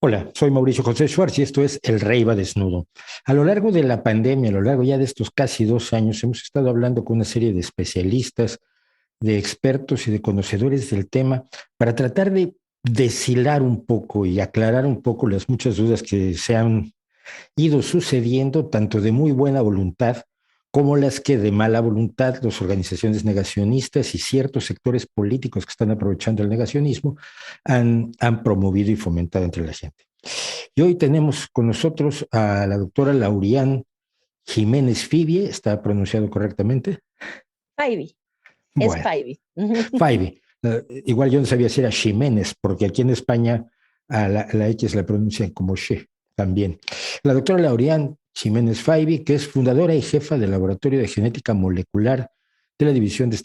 Hola, soy Mauricio José Schwartz y esto es El Rey va desnudo. A lo largo de la pandemia, a lo largo ya de estos casi 2 años, hemos estado hablando con una serie de especialistas, de expertos y de conocedores del tema para tratar de deshilar un poco y aclarar un poco las muchas dudas que se han ido sucediendo, tanto de muy buena voluntad como las que de mala voluntad las organizaciones negacionistas y ciertos sectores políticos que están aprovechando el negacionismo han promovido y fomentado entre la gente. Y hoy tenemos con nosotros a la doctora Lauriane Jiménez Fibie, ¿está pronunciado correctamente? Spivey, es Bueno, Spivey. Fibie. Igual yo no sabía si era Jiménez, porque aquí en España a la X la pronuncian como She también. La doctora Lauriane Jiménez Fibie, que es fundadora y jefa del Laboratorio de Genética Molecular de la División de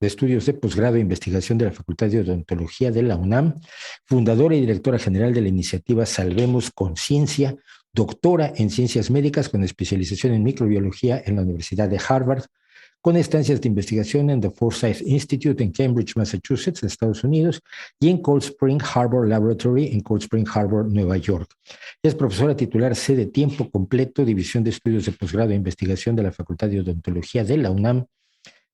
Estudios de Posgrado e Investigación de la Facultad de Odontología de la UNAM, fundadora y directora general de la iniciativa Salvemos Conciencia, doctora en Ciencias Médicas con especialización en microbiología en la Universidad de Harvard, con estancias de investigación en The Forsyth Institute en Cambridge, Massachusetts, Estados Unidos, y en Cold Spring Harbor Laboratory en Cold Spring Harbor, Nueva York. Es profesora titular C de tiempo completo, División de Estudios de Posgrado e Investigación de la Facultad de Odontología de la UNAM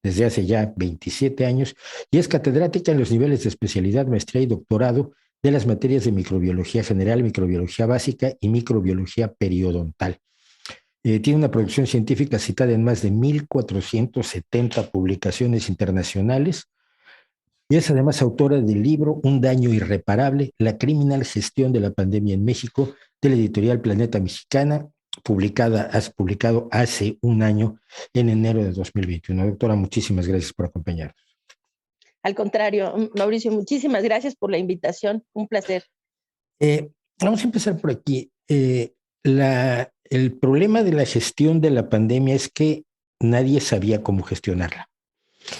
desde hace ya 27 años y es catedrática en los niveles de especialidad, maestría y doctorado de las materias de microbiología general, microbiología básica y microbiología periodontal. Tiene una producción científica citada en más de 1,470 publicaciones internacionales y es además autora del libro Un daño irreparable, la criminal gestión de la pandemia en México, de la editorial Planeta Mexicana, has publicado hace un año, en enero de 2021. Doctora, muchísimas gracias por acompañarnos. Al contrario, Mauricio, muchísimas gracias por la invitación. Un placer. Vamos a empezar por aquí. El problema de la gestión de la pandemia es que nadie sabía cómo gestionarla.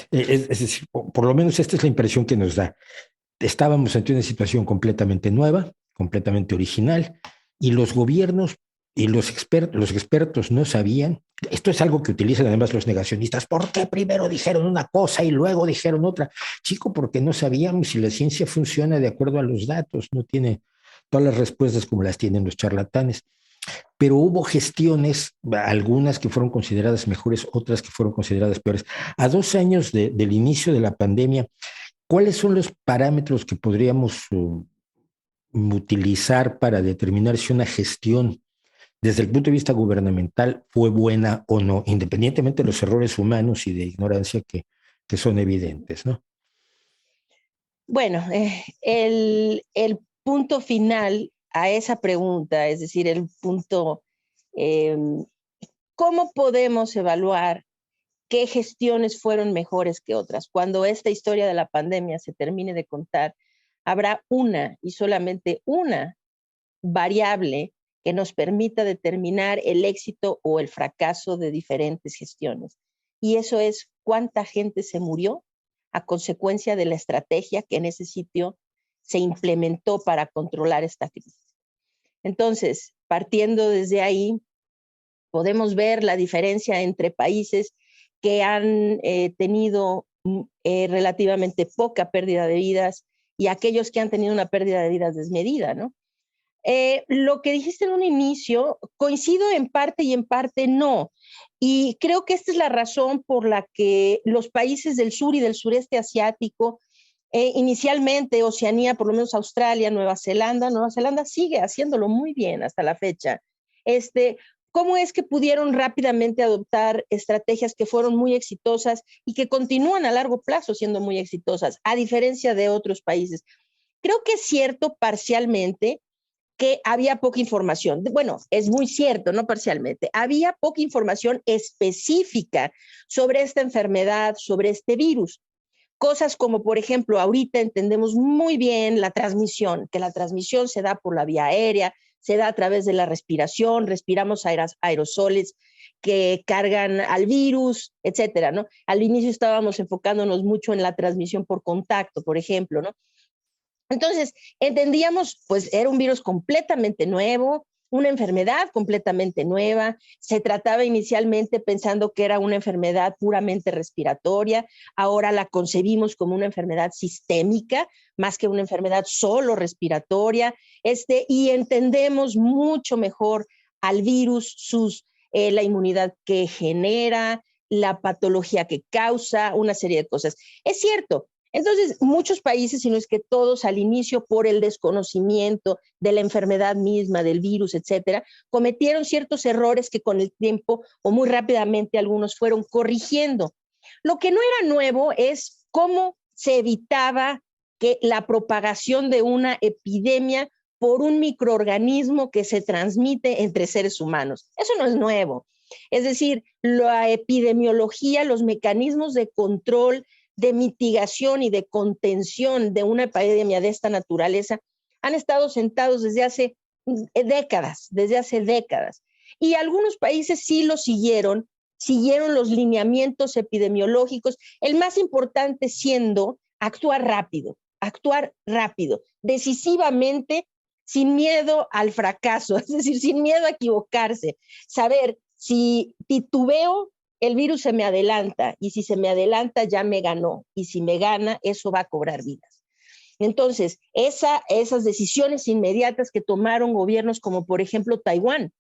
Es decir, por lo menos esta es la impresión que nos da. Estábamos ante una situación completamente nueva, completamente original, y los gobiernos y los expertos no sabían. Esto es algo que utilizan además los negacionistas. ¿Por qué primero dijeron una cosa y luego dijeron otra? Chico, porque no sabíamos si la ciencia funciona de acuerdo a los datos, no tiene todas las respuestas como las tienen los charlatanes. Pero hubo gestiones, algunas que fueron consideradas mejores, otras que fueron consideradas peores. A 2 años del inicio de la pandemia, ¿cuáles son los parámetros que podríamos utilizar para determinar si una gestión desde el punto de vista gubernamental fue buena o no, independientemente de los errores humanos y de ignorancia que son evidentes, ¿no? Bueno, el punto final a esa pregunta, es decir, el punto, eh, ¿cómo podemos evaluar qué gestiones fueron mejores que otras? Cuando esta historia de la pandemia se termine de contar, habrá una y solamente una variable que nos permita determinar el éxito o el fracaso de diferentes gestiones. Y eso es cuánta gente se murió a consecuencia de la estrategia que en ese sitio se implementó para controlar esta crisis. Entonces, partiendo desde ahí, podemos ver la diferencia entre países que han tenido relativamente poca pérdida de vidas y aquellos que han tenido una pérdida de vidas desmedida, ¿no? Lo que dijiste en un inicio, coincido en parte y en parte no. Y creo que esta es la razón por la que los países del sur y del sureste asiático, inicialmente Oceanía, por lo menos Australia, Nueva Zelanda sigue haciéndolo muy bien hasta la fecha. ¿Cómo es que pudieron rápidamente adoptar estrategias que fueron muy exitosas y que continúan a largo plazo siendo muy exitosas, a diferencia de otros países? Creo que es cierto parcialmente que había poca información. Bueno, es muy cierto, no parcialmente. Había poca información específica sobre esta enfermedad, sobre este virus. Cosas como, por ejemplo, ahorita entendemos muy bien la transmisión, que la transmisión se da por la vía aérea, se da a través de la respiración, respiramos aerosoles que cargan al virus, etcétera, ¿no? Al inicio estábamos enfocándonos mucho en la transmisión por contacto, por ejemplo, ¿no? Entonces, entendíamos, pues era un virus completamente nuevo, una enfermedad completamente nueva. Se trataba inicialmente pensando que era una enfermedad puramente respiratoria. Ahora la concebimos como una enfermedad sistémica, más que una enfermedad solo respiratoria. Y entendemos mucho mejor al virus, la inmunidad que genera, la patología que causa, una serie de cosas. Es cierto. Entonces, muchos países, si no es que todos al inicio, por el desconocimiento de la enfermedad misma, del virus, etcétera, cometieron ciertos errores que con el tiempo o muy rápidamente algunos fueron corrigiendo. Lo que no era nuevo es cómo se evitaba que la propagación de una epidemia por un microorganismo que se transmite entre seres humanos. Eso no es nuevo. Es decir, la epidemiología, los mecanismos de control, de mitigación y de contención de una epidemia de esta naturaleza han estado sentados desde hace décadas. Y algunos países sí lo siguieron los lineamientos epidemiológicos, el más importante siendo actuar rápido, decisivamente, sin miedo al fracaso, es decir, sin miedo a equivocarse, saber si titubeo, el virus se me adelanta, y si se me adelanta ya me ganó, y si me gana, eso va a cobrar vidas. Entonces, esas decisiones inmediatas que tomaron gobiernos como por ejemplo Taiwán.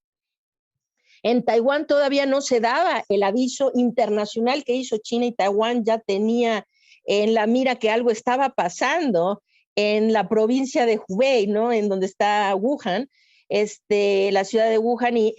En Taiwán todavía no se daba el aviso internacional que hizo China, y Taiwán ya tenía en la mira que algo estaba pasando en la provincia de Hubei, ¿no? En donde está Wuhan, la ciudad de Wuhan, y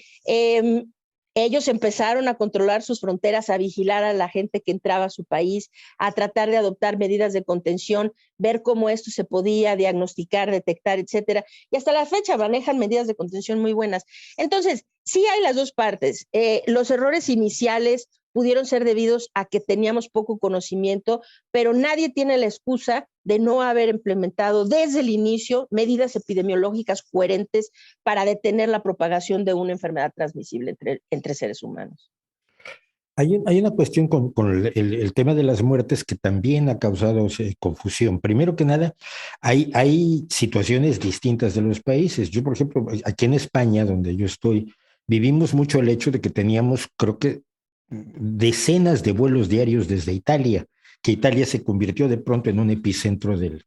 ellos empezaron a controlar sus fronteras, a vigilar a la gente que entraba a su país, a tratar de adoptar medidas de contención, ver cómo esto se podía diagnosticar, detectar, etcétera. Y hasta la fecha manejan medidas de contención muy buenas. Entonces, sí hay las dos partes. Los errores iniciales pudieron ser debidos a que teníamos poco conocimiento, pero nadie tiene la excusa de no haber implementado desde el inicio medidas epidemiológicas coherentes para detener la propagación de una enfermedad transmisible entre seres humanos. Hay una cuestión con el tema de las muertes que también ha causado confusión. Primero que nada, hay situaciones distintas de los países. Yo, por ejemplo, aquí en España, donde yo estoy, vivimos mucho el hecho de que teníamos, creo que, decenas de vuelos diarios desde Italia, que Italia se convirtió de pronto en un epicentro del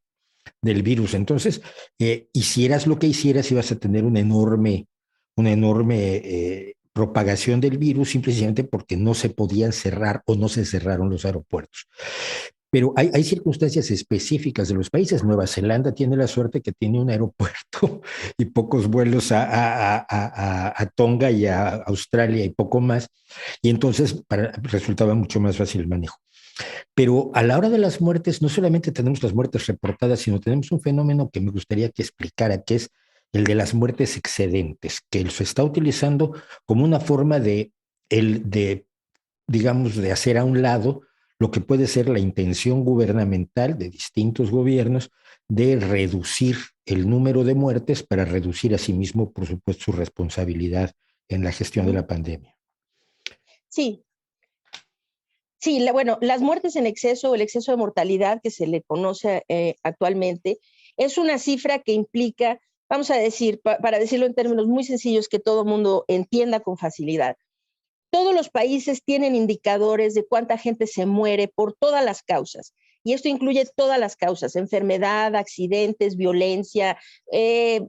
virus. Entonces, hicieras lo que hicieras, ibas a tener una enorme propagación del virus, simplemente porque no se podían cerrar o no se cerraron los aeropuertos. Pero hay circunstancias específicas de los países. Nueva Zelanda tiene la suerte que tiene un aeropuerto y pocos vuelos a Tonga y a Australia y poco más. Y entonces resultaba mucho más fácil el manejo. Pero a la hora de las muertes, no solamente tenemos las muertes reportadas, sino tenemos un fenómeno que me gustaría que explicara, que es el de las muertes excedentes, que se está utilizando como una forma digamos, de hacer a un lado lo que puede ser la intención gubernamental de distintos gobiernos de reducir el número de muertes para reducir asimismo, por supuesto, su responsabilidad en la gestión de la pandemia. Sí. Sí, bueno, las muertes en exceso o el exceso de mortalidad que se le conoce actualmente es una cifra que implica, vamos a decir, para decirlo en términos muy sencillos que todo mundo entienda con facilidad. Todos los países tienen indicadores de cuánta gente se muere por todas las causas. Y esto incluye todas las causas, enfermedad, accidentes, violencia,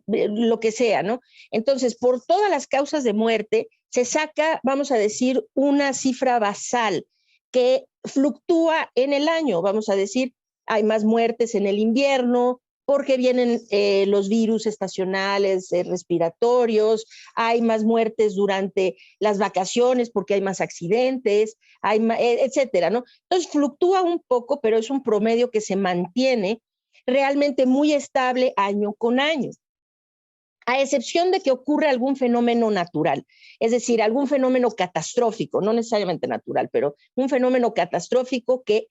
lo que sea, ¿no? Entonces, por todas las causas de muerte se saca, vamos a decir, una cifra basal que fluctúa en el año. Vamos a decir, hay más muertes en el invierno, porque vienen los virus estacionales respiratorios, hay más muertes durante las vacaciones porque hay más accidentes, etcétera, ¿no? Entonces fluctúa un poco, pero es un promedio que se mantiene realmente muy estable año con año, a excepción de que ocurra algún fenómeno natural, es decir, algún fenómeno catastrófico, no necesariamente natural, pero un fenómeno catastrófico que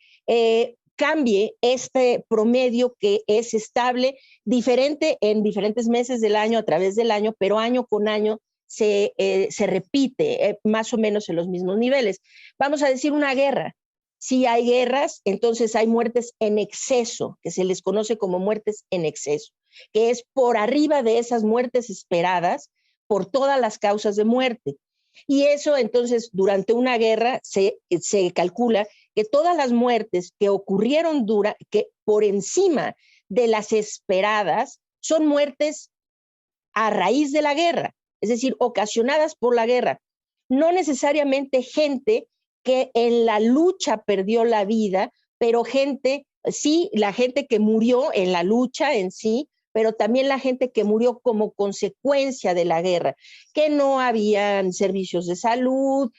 cambie este promedio que es estable, diferente en diferentes meses del año, a través del año, pero año con año se repite más o menos en los mismos niveles. Vamos a decir una guerra. Si hay guerras, entonces hay muertes en exceso, que se les conoce como muertes en exceso, que es por arriba de esas muertes esperadas, por todas las causas de muerte. Y eso entonces durante una guerra se calcula que todas las muertes que ocurrieron que por encima de las esperadas son muertes a raíz de la guerra, es decir, ocasionadas por la guerra. No necesariamente gente que en la lucha perdió la vida, pero gente, sí, la gente que murió en la lucha en sí, pero también la gente que murió como consecuencia de la guerra, que no habían servicios de salud,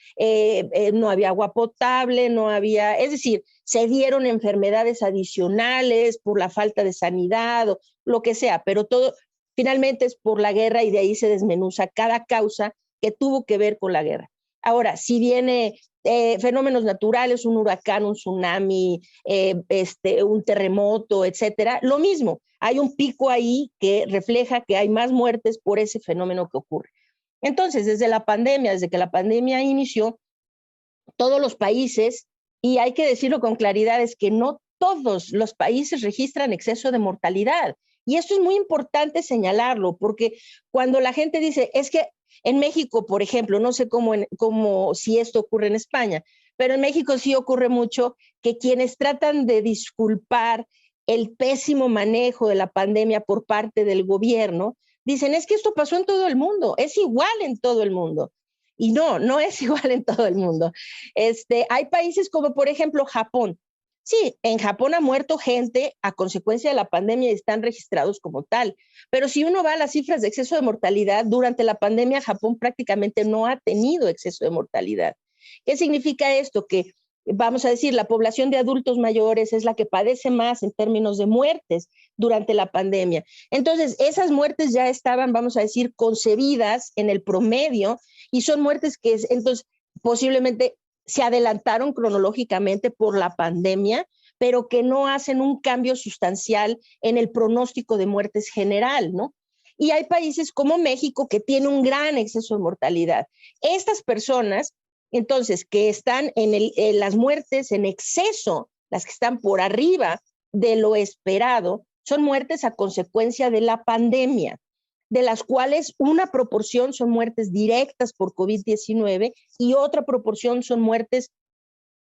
no había agua potable, no había, es decir, se dieron enfermedades adicionales por la falta de sanidad o lo que sea, pero todo finalmente es por la guerra y de ahí se desmenuza cada causa que tuvo que ver con la guerra. Ahora, si viene fenómenos naturales, un huracán, un tsunami, un terremoto, etcétera, lo mismo, hay un pico ahí que refleja que hay más muertes por ese fenómeno que ocurre. Entonces, desde que la pandemia inició, todos los países, y hay que decirlo con claridad, es que no todos los países registran exceso de mortalidad. Y esto es muy importante señalarlo, porque cuando la gente dice, es que en México, por ejemplo, no sé cómo si esto ocurre en España, pero en México sí ocurre mucho que quienes tratan de disculpar el pésimo manejo de la pandemia por parte del gobierno, dicen, es que esto pasó en todo el mundo, es igual en todo el mundo. Y no es igual en todo el mundo. Hay países como, por ejemplo, Japón. Sí, en Japón ha muerto gente a consecuencia de la pandemia y están registrados como tal. Pero si uno va a las cifras de exceso de mortalidad, durante la pandemia Japón prácticamente no ha tenido exceso de mortalidad. ¿Qué significa esto? Que, vamos a decir, la población de adultos mayores es la que padece más en términos de muertes durante la pandemia. Entonces, esas muertes ya estaban, vamos a decir, concebidas en el promedio y son muertes que entonces posiblemente se adelantaron cronológicamente por la pandemia, pero que no hacen un cambio sustancial en el pronóstico de muertes general, ¿no? Y hay países como México que tiene un gran exceso de mortalidad. Estas personas, entonces, que están en las muertes en exceso, las que están por arriba de lo esperado, son muertes a consecuencia de la pandemia, de las cuales una proporción son muertes directas por COVID-19 y otra proporción son muertes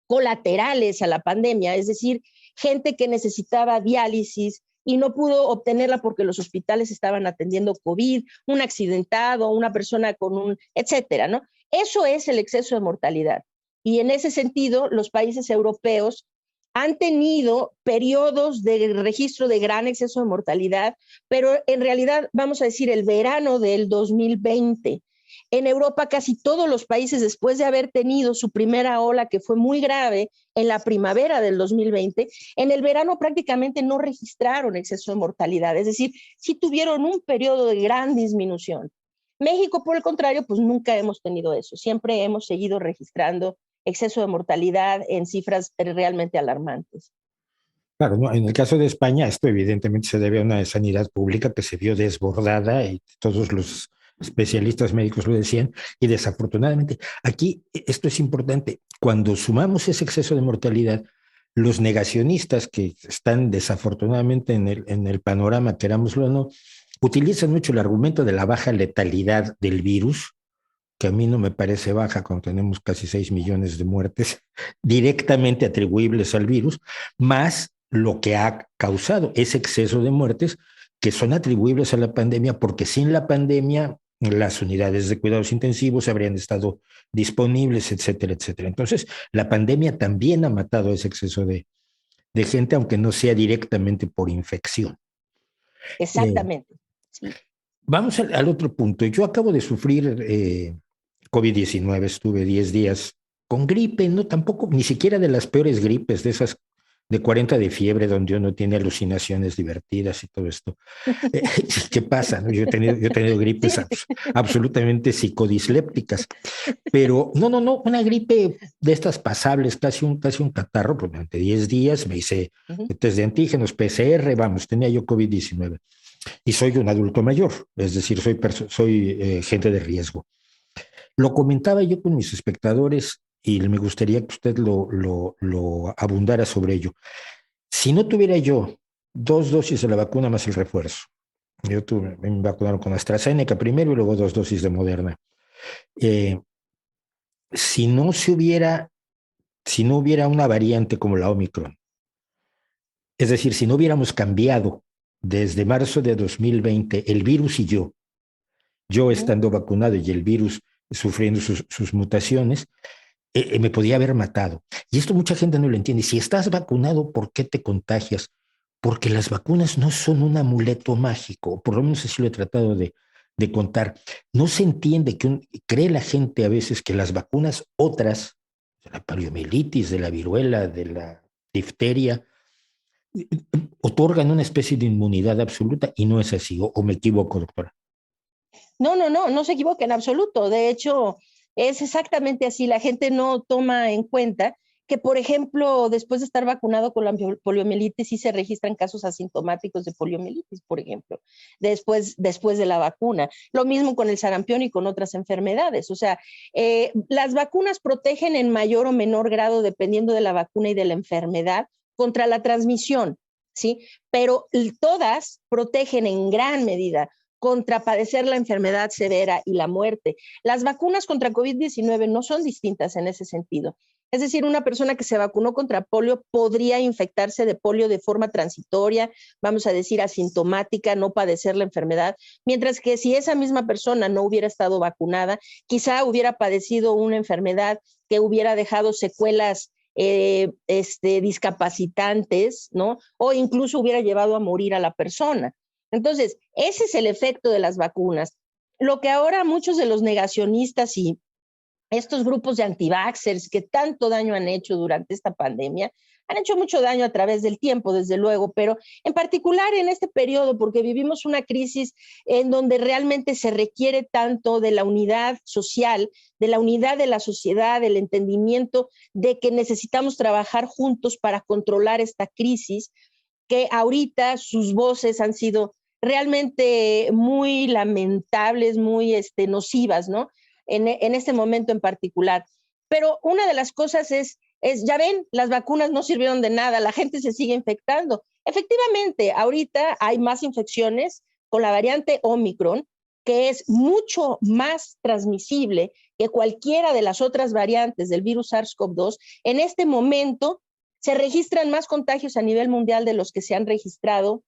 colaterales a la pandemia, es decir, gente que necesitaba diálisis y no pudo obtenerla porque los hospitales estaban atendiendo COVID, un accidentado, una persona con etcétera, ¿no? Eso es el exceso de mortalidad. Y en ese sentido, los países europeos han tenido periodos de registro de gran exceso de mortalidad, pero en realidad, vamos a decir, el verano del 2020, en Europa casi todos los países, después de haber tenido su primera ola, que fue muy grave en la primavera del 2020, en el verano prácticamente no registraron exceso de mortalidad, es decir, sí tuvieron un periodo de gran disminución. México, por el contrario, pues nunca hemos tenido eso, siempre hemos seguido registrando exceso de mortalidad en cifras realmente alarmantes. Claro, ¿no? En el caso de España, esto evidentemente se debe a una sanidad pública que se vio desbordada y todos los especialistas médicos lo decían, y desafortunadamente aquí esto es importante, cuando sumamos ese exceso de mortalidad, los negacionistas que están desafortunadamente en el panorama, querámoslo o no, utilizan mucho el argumento de la baja letalidad del virus, que a mí no me parece baja cuando tenemos casi 6 millones de muertes directamente atribuibles al virus, más lo que ha causado ese exceso de muertes que son atribuibles a la pandemia, porque sin la pandemia las unidades de cuidados intensivos habrían estado disponibles, etcétera, etcétera. Entonces, la pandemia también ha matado ese exceso de gente, aunque no sea directamente por infección. Exactamente. Sí. Vamos al otro punto. Yo acabo de sufrir COVID-19, estuve 10 días con gripe, no tampoco, ni siquiera de las peores gripes, de esas de 40 de fiebre, donde uno tiene alucinaciones divertidas y todo esto. ¿Qué pasa? ¿No? Yo he tenido gripes absolutamente psicodislépticas, pero no, una gripe de estas pasables, casi un catarro, pues durante 10 días me hice test de antígenos, PCR, vamos, tenía yo COVID-19 y soy un adulto mayor, es decir, soy gente de riesgo. Lo comentaba yo con mis espectadores y me gustaría que usted lo abundara sobre ello. Si no tuviera yo 2 dosis de la vacuna más el refuerzo, Me vacunaron con AstraZeneca primero y luego 2 dosis de Moderna. Eh, si no se hubiera, si no hubiera una variante como la Omicron, es decir, si no hubiéramos cambiado desde marzo de 2020 el virus y yo estando vacunado y el virus sufriendo sus mutaciones, me podía haber matado. Y esto mucha gente no lo entiende. Si estás vacunado, ¿por qué te contagias? Porque las vacunas no son un amuleto mágico, por lo menos así lo he tratado de contar. No se entiende cree la gente a veces que las vacunas otras, de la poliomielitis, de la viruela, de la difteria, otorgan una especie de inmunidad absoluta y no es así, o me equivoco, doctora. No se equivoca en absoluto. De hecho, es exactamente así. La gente no toma en cuenta que, por ejemplo, después de estar vacunado con la poliomielitis, sí se registran casos asintomáticos de poliomielitis, por ejemplo, después de la vacuna. Lo mismo con el sarampión y con otras enfermedades. O sea, las vacunas protegen en mayor o menor grado, dependiendo de la vacuna y de la enfermedad, contra la transmisión, ¿sí? Pero todas protegen en gran medida contra padecer la enfermedad severa y la muerte. Las vacunas contra COVID-19 no son distintas en ese sentido. Es decir, una persona que se vacunó contra polio podría infectarse de polio de forma transitoria, vamos a decir asintomática, no padecer la enfermedad, mientras que si esa misma persona no hubiera estado vacunada, quizá hubiera padecido una enfermedad que hubiera dejado secuelas discapacitantes, ¿no? O incluso hubiera llevado a morir a la persona. Entonces, ese es el efecto de las vacunas. Lo que ahora muchos de los negacionistas y estos grupos de anti-vaxxers que tanto daño han hecho durante esta pandemia, han hecho mucho daño a través del tiempo, desde luego, pero en particular en este periodo, porque vivimos una crisis en donde realmente se requiere tanto de la unidad social, de la unidad de la sociedad, del entendimiento de que necesitamos trabajar juntos para controlar esta crisis, que ahorita sus voces han sido realmente muy lamentables, muy nocivas, ¿no? En este momento en particular. Pero una de las cosas ya ven, las vacunas no sirvieron de nada, la gente se sigue infectando. Efectivamente, ahorita hay más infecciones con la variante Omicron, que es mucho más transmisible que cualquiera de las otras variantes del virus SARS-CoV-2. En este momento se registran más contagios a nivel mundial de los que se han registrado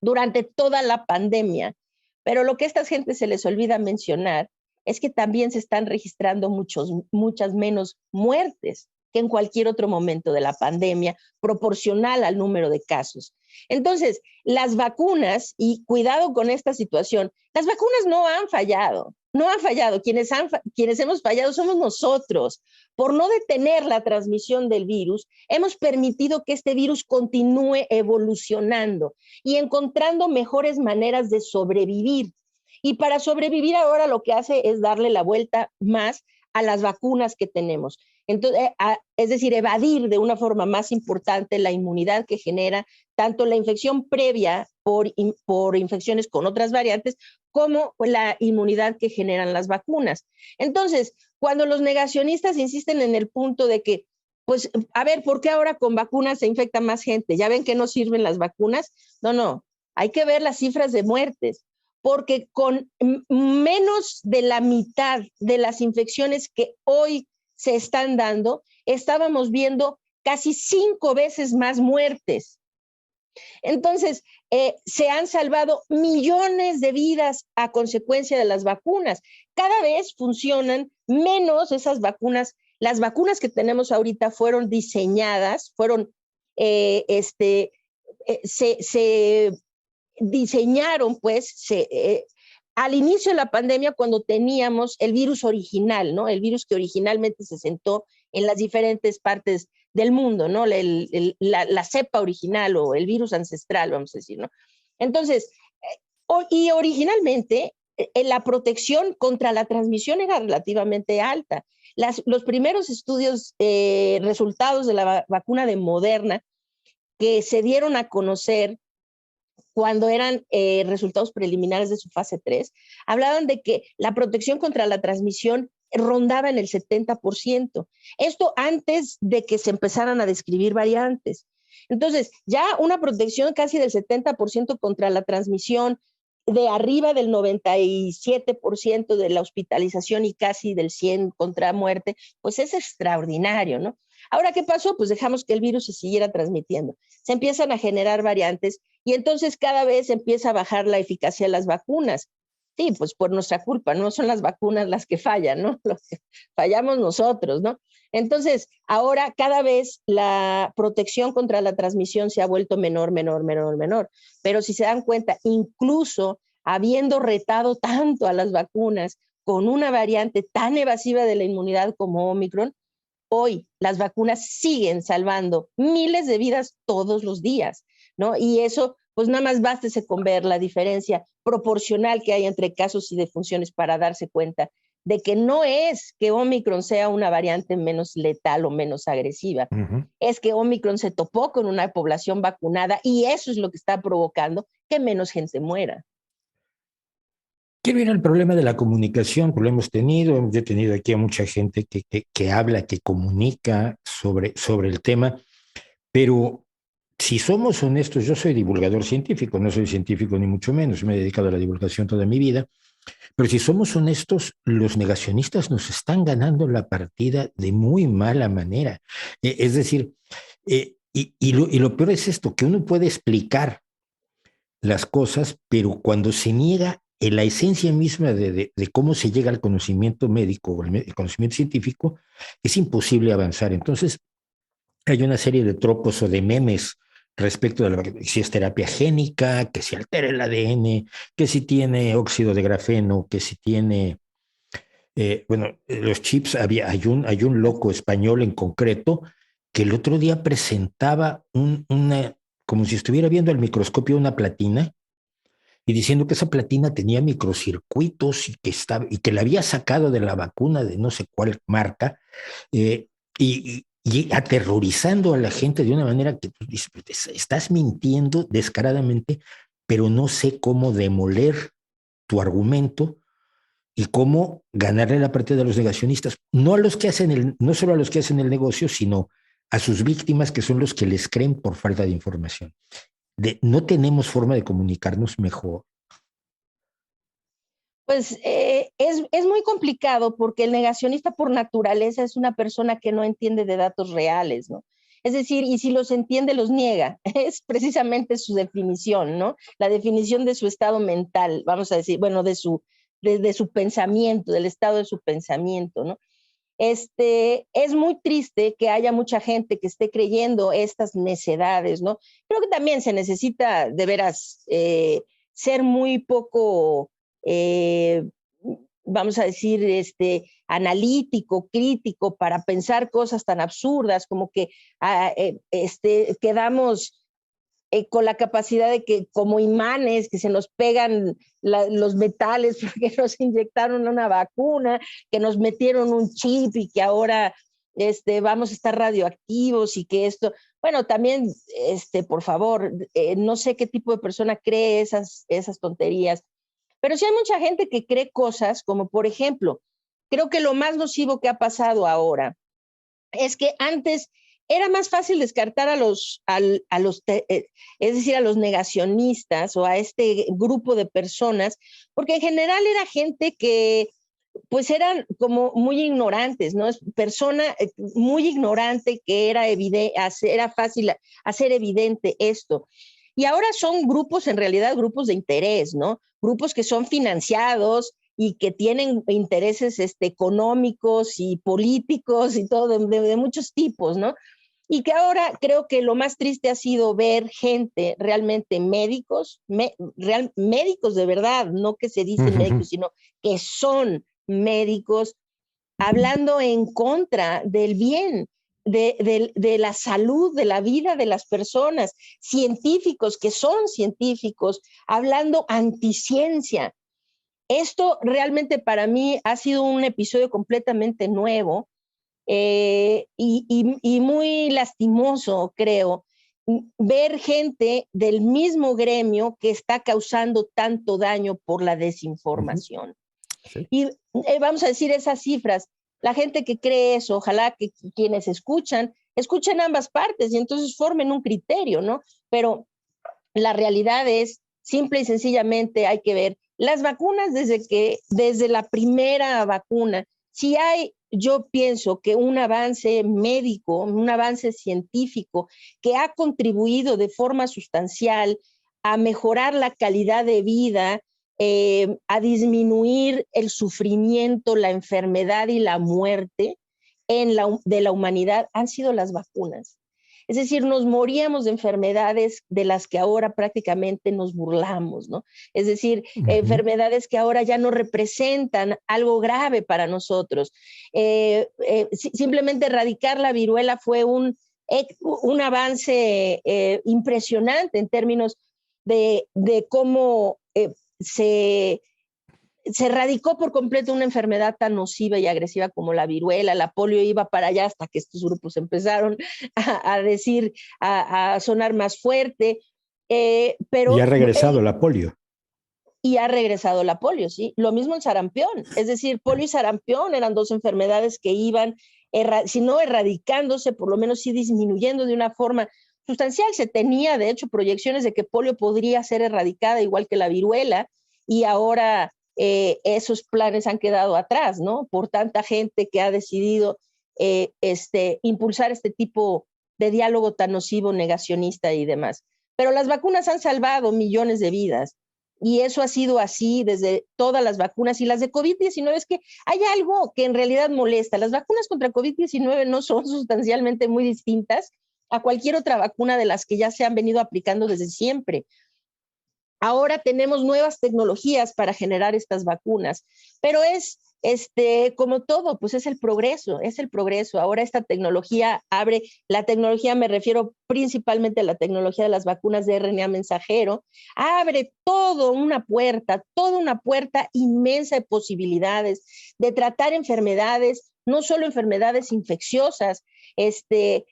durante toda la pandemia. Pero lo que a estas gentes se les olvida mencionar es que también se están registrando muchas menos muertes que en cualquier otro momento de la pandemia, proporcional al número de casos. Entonces, las vacunas, y cuidado con esta situación, las vacunas no han fallado. Quienes hemos fallado somos nosotros. Por no detener la transmisión del virus, hemos permitido que este virus continúe evolucionando y encontrando mejores maneras de sobrevivir. Y para sobrevivir ahora lo que hace es darle la vuelta más a las vacunas que tenemos. Entonces, es decir, evadir de una forma más importante la inmunidad que genera tanto la infección previa por infecciones con otras variantes, como la inmunidad que generan las vacunas. Entonces, cuando los negacionistas insisten en el punto de que, pues, a ver, ¿por qué ahora con vacunas se infecta más gente? ¿Ya ven que no sirven las vacunas? No, hay que ver las cifras de muertes, porque con menos de la mitad de las infecciones que hoy se están dando, estábamos viendo casi 5 veces más muertes. Entonces, se han salvado millones de vidas a consecuencia de las vacunas. Cada vez funcionan menos esas vacunas. Las vacunas que tenemos ahorita fueron diseñadas, se diseñaron, pues, al inicio de la pandemia, cuando teníamos el virus original, ¿no? El virus que originalmente se sentó en las diferentes partes del mundo, ¿no? La cepa original o el virus ancestral, vamos a decir, ¿no? Entonces, y originalmente la protección contra la transmisión era relativamente alta. Los primeros estudios, resultados de la vacuna de Moderna, que se dieron a conocer cuando eran resultados preliminares de su fase 3, hablaban de que la protección contra la transmisión rondaba en el 70%. Esto antes de que se empezaran a describir variantes. Entonces, ya una protección casi del 70% contra la transmisión de arriba del 97% de la hospitalización y casi del 100% contra muerte, pues es extraordinario, ¿no? Ahora, ¿qué pasó? Pues dejamos que el virus se siguiera transmitiendo. Se empiezan a generar variantes y entonces cada vez empieza a bajar la eficacia de las vacunas. Sí, pues por nuestra culpa, no son las vacunas las que fallan, ¿no? Los que fallamos nosotros, ¿no? Entonces, ahora cada vez la protección contra la transmisión se ha vuelto menor. Pero si se dan cuenta, incluso habiendo retado tanto a las vacunas con una variante tan evasiva de la inmunidad como Omicron, hoy las vacunas siguen salvando miles de vidas todos los días, ¿no? Y eso, pues nada más bástese con ver la diferencia proporcional que hay entre casos y defunciones para darse cuenta de que no es que Omicron sea una variante menos letal o menos agresiva, es que Omicron se topó con una población vacunada y eso es lo que está provocando que menos gente muera. Quiero ir al problema de la comunicación, pues lo hemos tenido, yo he tenido aquí a mucha gente que habla, que comunica sobre el tema, pero si somos honestos, yo soy divulgador científico, no soy científico ni mucho menos, me he dedicado a la divulgación toda mi vida, pero si somos honestos, los negacionistas nos están ganando la partida de muy mala manera. Es decir, y lo peor es esto, que uno puede explicar las cosas, pero cuando se niega en la esencia misma de cómo se llega al conocimiento médico o el conocimiento científico, es imposible avanzar. Entonces, hay una serie de tropos o de memes respecto de si es terapia génica, que si altera el ADN, que si tiene óxido de grafeno, que si tiene, los chips, hay un loco español en concreto que el otro día presentaba como si estuviera viendo al microscopio una platina y diciendo que esa platina tenía microcircuitos y que la había sacado de la vacuna de no sé cuál marca, y aterrorizando a la gente de una manera que tú dices, estás mintiendo descaradamente, pero no sé cómo demoler tu argumento y cómo ganarle la partida de los negacionistas, no a los que hacen no solo a los que hacen el negocio, sino a sus víctimas, que son los que les creen por falta de información. No tenemos forma de comunicarnos mejor. Pues es muy complicado porque el negacionista por naturaleza es una persona que no entiende de datos reales, ¿no? Es decir, y si los entiende, los niega. Es precisamente su definición, ¿no? La definición de su estado mental, vamos a decir, bueno, de su pensamiento, del estado de su pensamiento, ¿no? Es muy triste que haya mucha gente que esté creyendo estas necedades, ¿no? Creo que también se necesita, de veras, ser muy poco, eh, vamos a decir, analítico, crítico, para pensar cosas tan absurdas como que quedamos con la capacidad de que como imanes, que se nos pegan los metales porque nos inyectaron una vacuna, que nos metieron un chip y que ahora vamos a estar radioactivos y que esto, bueno, también, por favor, no sé qué tipo de persona cree esas tonterías, pero sí hay mucha gente que cree cosas como, por ejemplo, creo que lo más nocivo que ha pasado ahora es que antes era más fácil descartar es decir, a los negacionistas o a este grupo de personas, porque en general era gente que pues eran como muy ignorantes, ¿no? Es persona muy ignorante que era fácil hacer evidente esto. Y ahora son grupos, en realidad, grupos de interés, ¿no? Grupos que son financiados y que tienen intereses económicos y políticos y todo de muchos tipos, ¿no? Y que ahora creo que lo más triste ha sido ver gente realmente médicos, médicos de verdad, no que se dicen médicos, sino que son médicos, hablando en contra del bien, de la salud, de la vida de las personas, científicos que son científicos, hablando anticiencia. Esto realmente para mí ha sido un episodio completamente nuevo y muy lastimoso, creo, ver gente del mismo gremio que está causando tanto daño por la desinformación. Sí. Y vamos a decir esas cifras, la gente que cree eso, ojalá que quienes escuchen ambas partes y entonces formen un criterio, ¿no? Pero la realidad es simple y sencillamente hay que ver las vacunas desde la primera vacuna. Si hay, yo pienso que un avance médico, un avance científico que ha contribuido de forma sustancial a mejorar la calidad de vida, a disminuir el sufrimiento, la enfermedad y la muerte de la humanidad, han sido las vacunas. Es decir, nos moríamos de enfermedades de las que ahora prácticamente nos burlamos, ¿no? Es decir, enfermedades que ahora ya no representan algo grave para nosotros. Simplemente erradicar la viruela fue un avance impresionante en términos de cómo se erradicó por completo una enfermedad tan nociva y agresiva como la viruela. La polio iba para allá hasta que estos grupos empezaron a sonar más fuerte. Pero y ha regresado la polio. Y ha regresado la polio, sí. Lo mismo el sarampión. Es decir, polio y sarampión eran dos enfermedades que iban, si no erradicándose, por lo menos sí disminuyendo de una forma sustancial. Se tenía, de hecho, proyecciones de que polio podría ser erradicada igual que la viruela, y ahora esos planes han quedado atrás, ¿no? Por tanta gente que ha decidido impulsar este tipo de diálogo tan nocivo, negacionista y demás. Pero las vacunas han salvado millones de vidas, y eso ha sido así desde todas las vacunas. Y las de COVID-19, es que hay algo que en realidad molesta. Las vacunas contra COVID-19 no son sustancialmente muy distintas a cualquier otra vacuna de las que ya se han venido aplicando desde siempre. Ahora tenemos nuevas tecnologías para generar estas vacunas, pero es como todo, pues es el progreso. Ahora esta tecnología abre, la tecnología, me refiero principalmente a la tecnología de las vacunas de RNA mensajero, abre toda una puerta inmensa de posibilidades de tratar enfermedades, no solo enfermedades infecciosas,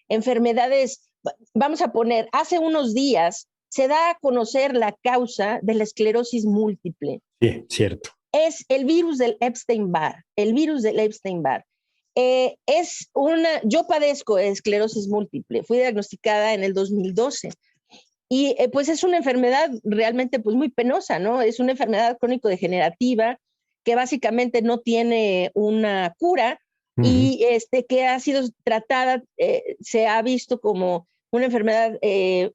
enfermedades, vamos a poner, hace unos días se da a conocer la causa de la esclerosis múltiple. Sí, cierto. Es el virus del Epstein-Barr. Yo padezco esclerosis múltiple. Fui diagnosticada en el 2012. Y pues es una enfermedad realmente pues muy penosa, ¿no? Es una enfermedad crónico-degenerativa que básicamente no tiene una cura, y que ha sido tratada, se ha visto como una enfermedad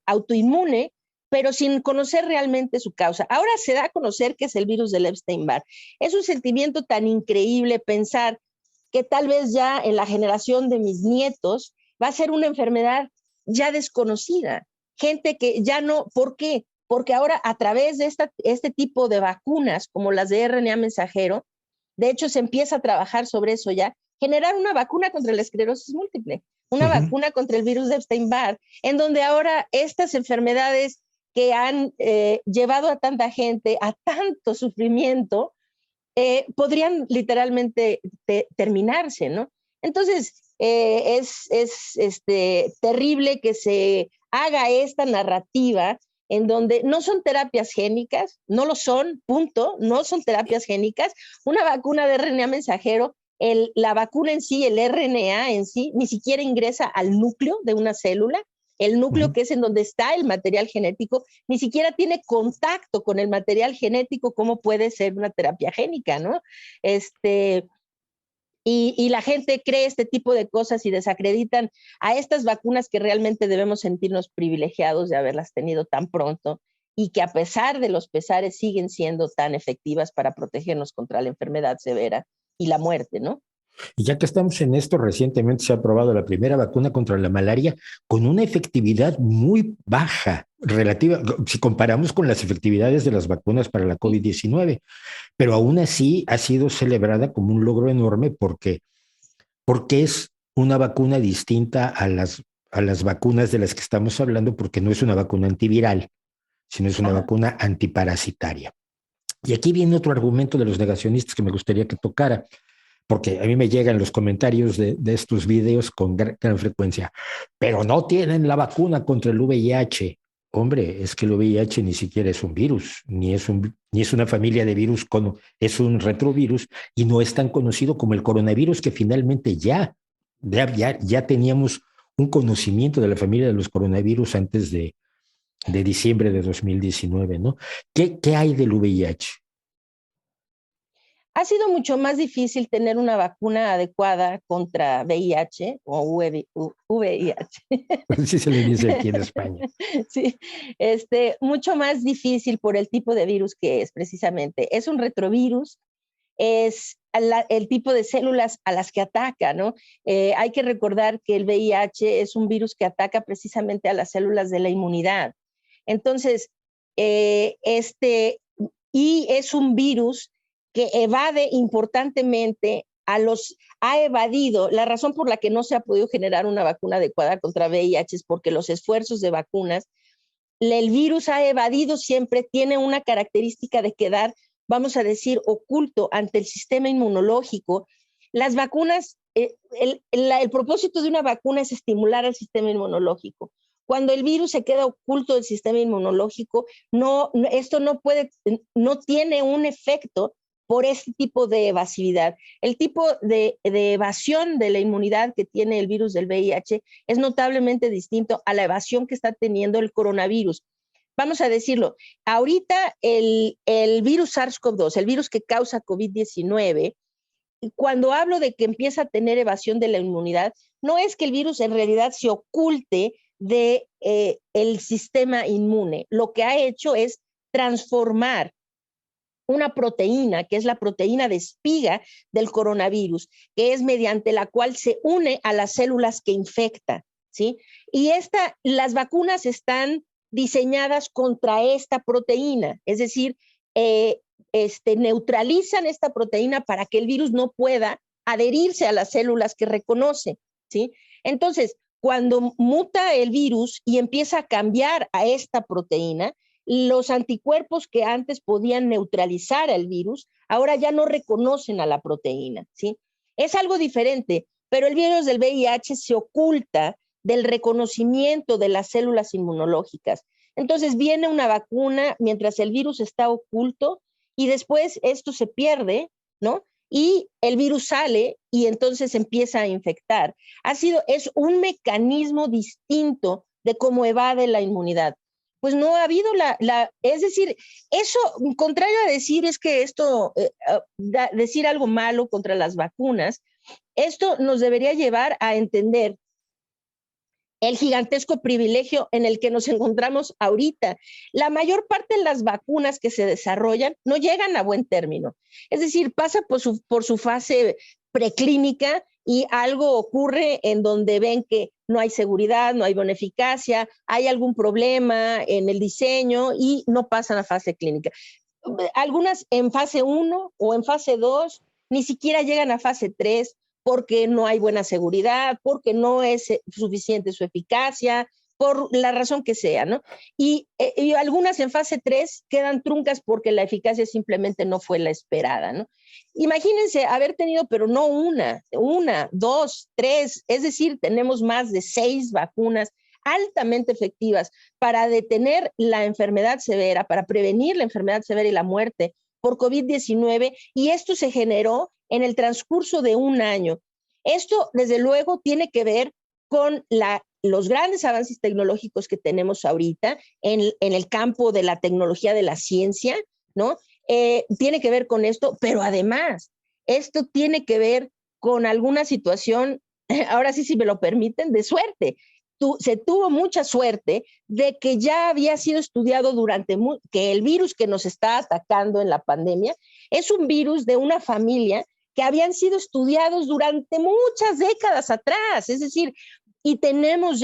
autoinmune, pero sin conocer realmente su causa. Ahora se da a conocer que es el virus del Epstein-Barr. Es un sentimiento tan increíble pensar que tal vez ya en la generación de mis nietos va a ser una enfermedad ya desconocida. Gente que ya no, ¿por qué? Porque ahora a través de este tipo de vacunas, como las de RNA mensajero, de hecho se empieza a trabajar sobre eso ya, generar una vacuna contra la esclerosis múltiple, una vacuna contra el virus de Epstein-Barr, en donde ahora estas enfermedades que han llevado a tanta gente a tanto sufrimiento, podrían literalmente terminarse, ¿no? Entonces, es terrible que se haga esta narrativa en donde no son terapias génicas, no lo son, punto, no son terapias génicas. Una vacuna de RNA mensajero, la vacuna en sí, el RNA en sí, ni siquiera ingresa al núcleo de una célula. El núcleo, que es en donde está el material genético, ni siquiera tiene contacto con el material genético. ¿Cómo puede ser una terapia génica, no? Y la gente cree este tipo de cosas y desacreditan a estas vacunas que realmente debemos sentirnos privilegiados de haberlas tenido tan pronto, y que a pesar de los pesares siguen siendo tan efectivas para protegernos contra la enfermedad severa y la muerte, ¿no? Y ya que estamos en esto, recientemente se ha aprobado la primera vacuna contra la malaria con una efectividad muy baja, relativa, si comparamos con las efectividades de las vacunas para la COVID-19, pero aún así ha sido celebrada como un logro enorme porque es una vacuna distinta a las vacunas de las que estamos hablando, porque no es una vacuna antiviral, sino es una vacuna antiparasitaria. Y aquí viene otro argumento de los negacionistas que me gustaría que tocara, porque a mí me llegan los comentarios de estos videos con gran frecuencia, pero no tienen la vacuna contra el VIH. Hombre, es que el VIH ni siquiera es un virus, ni es una familia de virus, es un retrovirus, y no es tan conocido como el coronavirus, que finalmente ya teníamos un conocimiento de la familia de los coronavirus antes de de diciembre de 2019, ¿no? ¿Qué hay del VIH? Ha sido mucho más difícil tener una vacuna adecuada contra VIH o VIH. Así se le dice aquí en España. Sí, mucho más difícil por el tipo de virus que es, precisamente. Es un retrovirus, es el tipo de células a las que ataca, ¿no? Hay que recordar que el VIH es un virus que ataca precisamente a las células de la inmunidad. Entonces, y es un virus que evade importantemente ha evadido, la razón por la que no se ha podido generar una vacuna adecuada contra VIH es porque los esfuerzos de vacunas, el virus ha evadido siempre, tiene una característica de quedar, vamos a decir, oculto ante el sistema inmunológico. Las vacunas, el propósito de una vacuna es estimular al sistema inmunológico. Cuando el virus se queda oculto del sistema inmunológico, esto no tiene un efecto por este tipo de evasividad. El tipo de evasión de la inmunidad que tiene el virus del VIH es notablemente distinto a la evasión que está teniendo el coronavirus. Vamos a decirlo, ahorita el virus SARS-CoV-2, el virus que causa COVID-19, cuando hablo de que empieza a tener evasión de la inmunidad, no es que el virus en realidad se oculte de el sistema inmune. Lo que ha hecho es transformar una proteína, que es la proteína de espiga del coronavirus, que es mediante la cual se une a las células que infecta, ¿sí? Y las vacunas están diseñadas contra esta proteína, es decir, neutralizan esta proteína para que el virus no pueda adherirse a las células que reconoce, ¿sí? Entonces, cuando muta el virus y empieza a cambiar a esta proteína, los anticuerpos que antes podían neutralizar al virus, ahora ya no reconocen a la proteína, ¿sí? Es algo diferente, pero el virus del VIH se oculta del reconocimiento de las células inmunológicas. Entonces viene una vacuna mientras el virus está oculto y después esto se pierde, ¿no? Y el virus sale y entonces empieza a infectar. Es un mecanismo distinto de cómo evade la inmunidad. Pues no ha habido es decir, eso, contrario a decir es que decir algo malo contra las vacunas, esto nos debería llevar a entender el gigantesco privilegio en el que nos encontramos ahorita. La mayor parte de las vacunas que se desarrollan no llegan a buen término. Es decir, pasa por su fase preclínica y algo ocurre en donde ven que no hay seguridad, no hay buena eficacia, hay algún problema en el diseño y no pasan a fase clínica. Algunas en fase 1 o en fase 2 ni siquiera llegan a fase 3 porque no hay buena seguridad, porque no es suficiente su eficacia, por la razón que sea, ¿no? Y algunas en fase 3 quedan truncas porque la eficacia simplemente no fue la esperada, ¿no? Imagínense haber tenido, pero no una, 2, 3, es decir, tenemos más de 6 vacunas altamente efectivas para detener la enfermedad severa, para prevenir la enfermedad severa y la muerte por COVID-19, y esto se generó en el transcurso de un año. Esto, desde luego, tiene que ver con los grandes avances tecnológicos que tenemos ahorita en el campo de la tecnología de la ciencia, ¿no? Tiene que ver con esto, pero además, esto tiene que ver con alguna situación, ahora sí, si me lo permiten, de suerte. Se tuvo mucha suerte de que ya había sido estudiado que el virus que nos está atacando en la pandemia es un virus de una familia que habían sido estudiados durante muchas décadas atrás, es decir, y teníamos,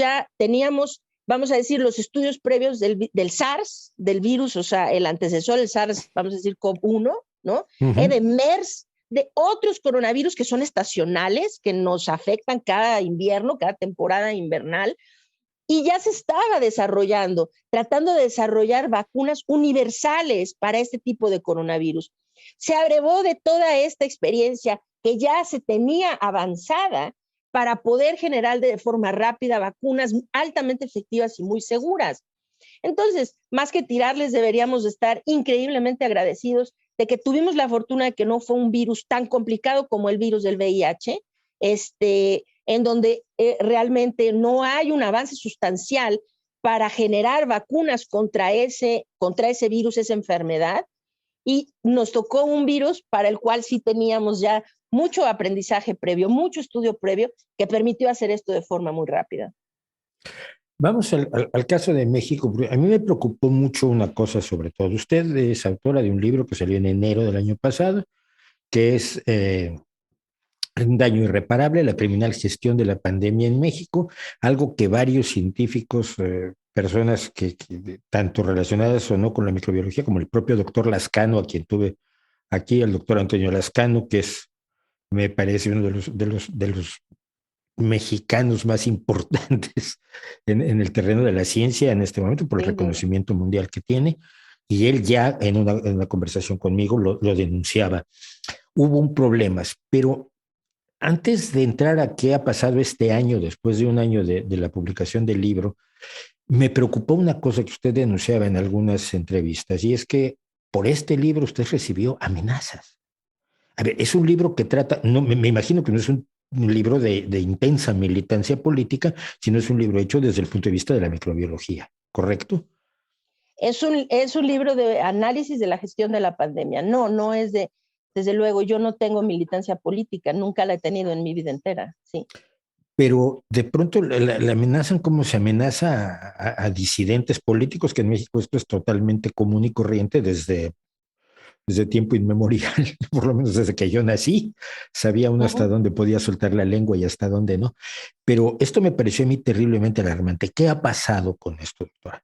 vamos a decir, los estudios previos del SARS, del virus, o sea, el antecesor del SARS, vamos a decir, CoV-1, ¿no? De MERS, de otros coronavirus que son estacionales, que nos afectan cada invierno, cada temporada invernal, y ya se estaba desarrollando, tratando de desarrollar vacunas universales para este tipo de coronavirus. Se abrevó de toda esta experiencia que ya se tenía avanzada para poder generar de forma rápida vacunas altamente efectivas y muy seguras. Entonces, más que tirarles, deberíamos de estar increíblemente agradecidos de que tuvimos la fortuna de que no fue un virus tan complicado como el virus del VIH, en donde realmente no hay un avance sustancial para generar vacunas contra ese virus, esa enfermedad, y nos tocó un virus para el cual sí teníamos ya mucho aprendizaje previo, mucho estudio previo, que permitió hacer esto de forma muy rápida. Vamos al caso de México. A mí me preocupó mucho una cosa sobre todo. Usted es autora de un libro que salió en enero del año pasado, que es Un daño irreparable, la criminal gestión de la pandemia en México, algo que varios científicos, personas que tanto relacionadas o no con la microbiología, como el propio doctor Lascano, a quien tuve aquí, el doctor Antonio Lascano, que es, me parece, uno de los mexicanos más importantes en el terreno de la ciencia en este momento por el reconocimiento mundial que tiene, y él ya en una conversación conmigo lo denunciaba. Hubo un problema, pero antes de entrar a qué ha pasado este año, después de un año de la publicación del libro, me preocupó una cosa que usted denunciaba en algunas entrevistas, y es que por este libro usted recibió amenazas. A ver, es un libro que trata, no, me imagino que no es un libro de intensa militancia política, sino es un libro hecho desde el punto de vista de la microbiología, ¿correcto? Es un libro de análisis de la gestión de la pandemia. No es desde luego, yo no tengo militancia política, nunca la he tenido en mi vida entera, sí. Pero de pronto la amenazan como se amenaza a disidentes políticos, que en México esto es totalmente común y corriente desde tiempo inmemorial, por lo menos desde que yo nací, sabía uno hasta dónde podía soltar la lengua y hasta dónde no. Pero esto me pareció a mí terriblemente alarmante. ¿Qué ha pasado con esto, doctora?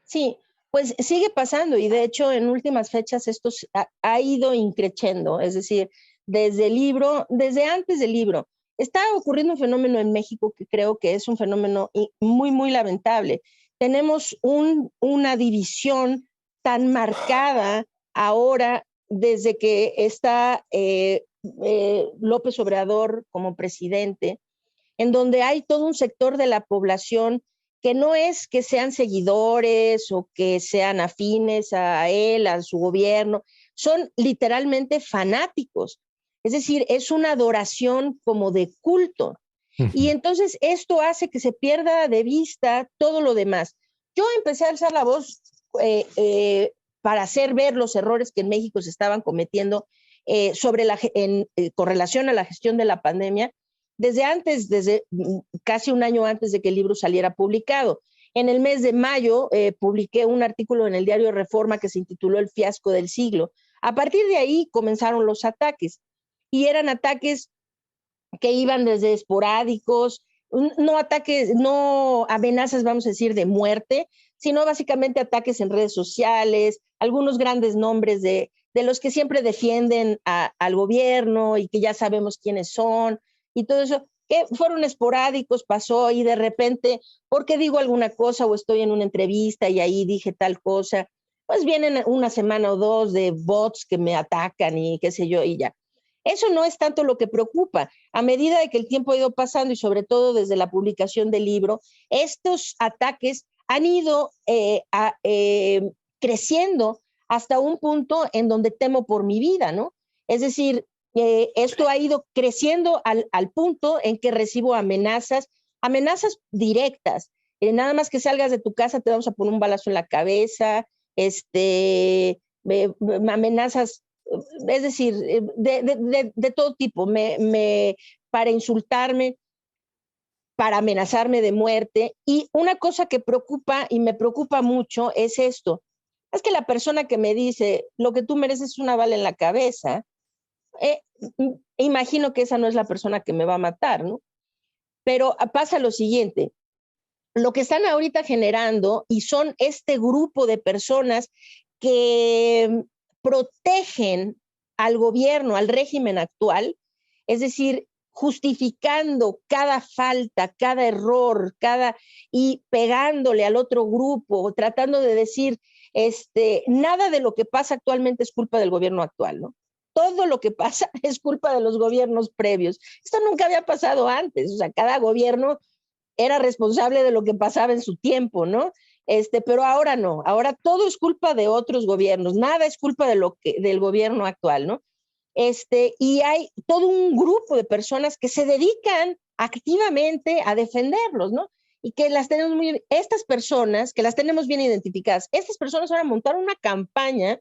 Sí, pues sigue pasando, y de hecho en últimas fechas esto ha ido increciendo, es decir, desde antes del libro, está ocurriendo un fenómeno en México que creo que es un fenómeno muy, muy lamentable. Tenemos una división tan marcada ahora desde que está López Obrador como presidente, en donde hay todo un sector de la población que no es que sean seguidores o que sean afines a él, a su gobierno, son literalmente fanáticos. Es decir, es una adoración como de culto. Y entonces esto hace que se pierda de vista todo lo demás. Yo empecé a alzar la voz para hacer ver los errores que en México se estaban cometiendo con relación a la gestión de la pandemia, desde casi un año antes de que el libro saliera publicado. En el mes de mayo publiqué un artículo en el diario Reforma que se intituló El fiasco del siglo. A partir de ahí comenzaron los ataques, y eran ataques que iban desde esporádicos, no amenazas, vamos a decir, de muerte, sino básicamente ataques en redes sociales, algunos grandes nombres de los que siempre defienden al gobierno y que ya sabemos quiénes son, y todo eso, que fueron esporádicos, pasó, y de repente, porque digo alguna cosa o estoy en una entrevista y ahí dije tal cosa, pues vienen una semana o dos de bots que me atacan y qué sé yo, y ya. Eso no es tanto lo que preocupa. A medida de que el tiempo ha ido pasando, y sobre todo desde la publicación del libro, estos ataques han ido creciendo hasta un punto en donde temo por mi vida, ¿no? Es decir, esto ha ido creciendo al punto en que recibo amenazas directas. Nada más que salgas de tu casa te vamos a poner un balazo en la cabeza, amenazas, es decir, de todo tipo, para insultarme, para amenazarme de muerte. Y una cosa que preocupa y me preocupa mucho es esto. Es que la persona que me dice, lo que tú mereces es una bala en la cabeza, imagino que esa no es la persona que me va a matar, ¿no? Pero pasa lo siguiente. Lo que están ahorita generando, y son este grupo de personas que protegen al gobierno, al régimen actual, es decir, justificando cada falta, cada error, y pegándole al otro grupo, tratando de decir, nada de lo que pasa actualmente es culpa del gobierno actual, ¿no? Todo lo que pasa es culpa de los gobiernos previos. Esto nunca había pasado antes, o sea, cada gobierno era responsable de lo que pasaba en su tiempo, ¿no? Pero ahora no, ahora todo es culpa de otros gobiernos, nada es culpa del gobierno actual, ¿no? Y hay todo un grupo de personas que se dedican activamente a defenderlos, ¿no? y que las tenemos estas personas, que las tenemos bien identificadas, estas personas van a montar una campaña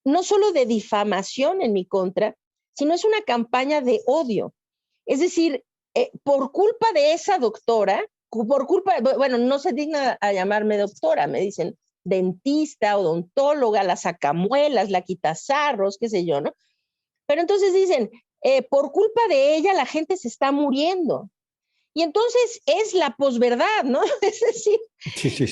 no solo de difamación en mi contra, sino es una campaña de odio. Es decir, por culpa de esa doctora, bueno, no se digna a llamarme doctora, me dicen dentista, odontóloga, la sacamuelas, la quitasarros, qué sé yo, ¿no? Pero entonces dicen, por culpa de ella la gente se está muriendo. Y entonces es la posverdad, ¿no? Es decir, sí.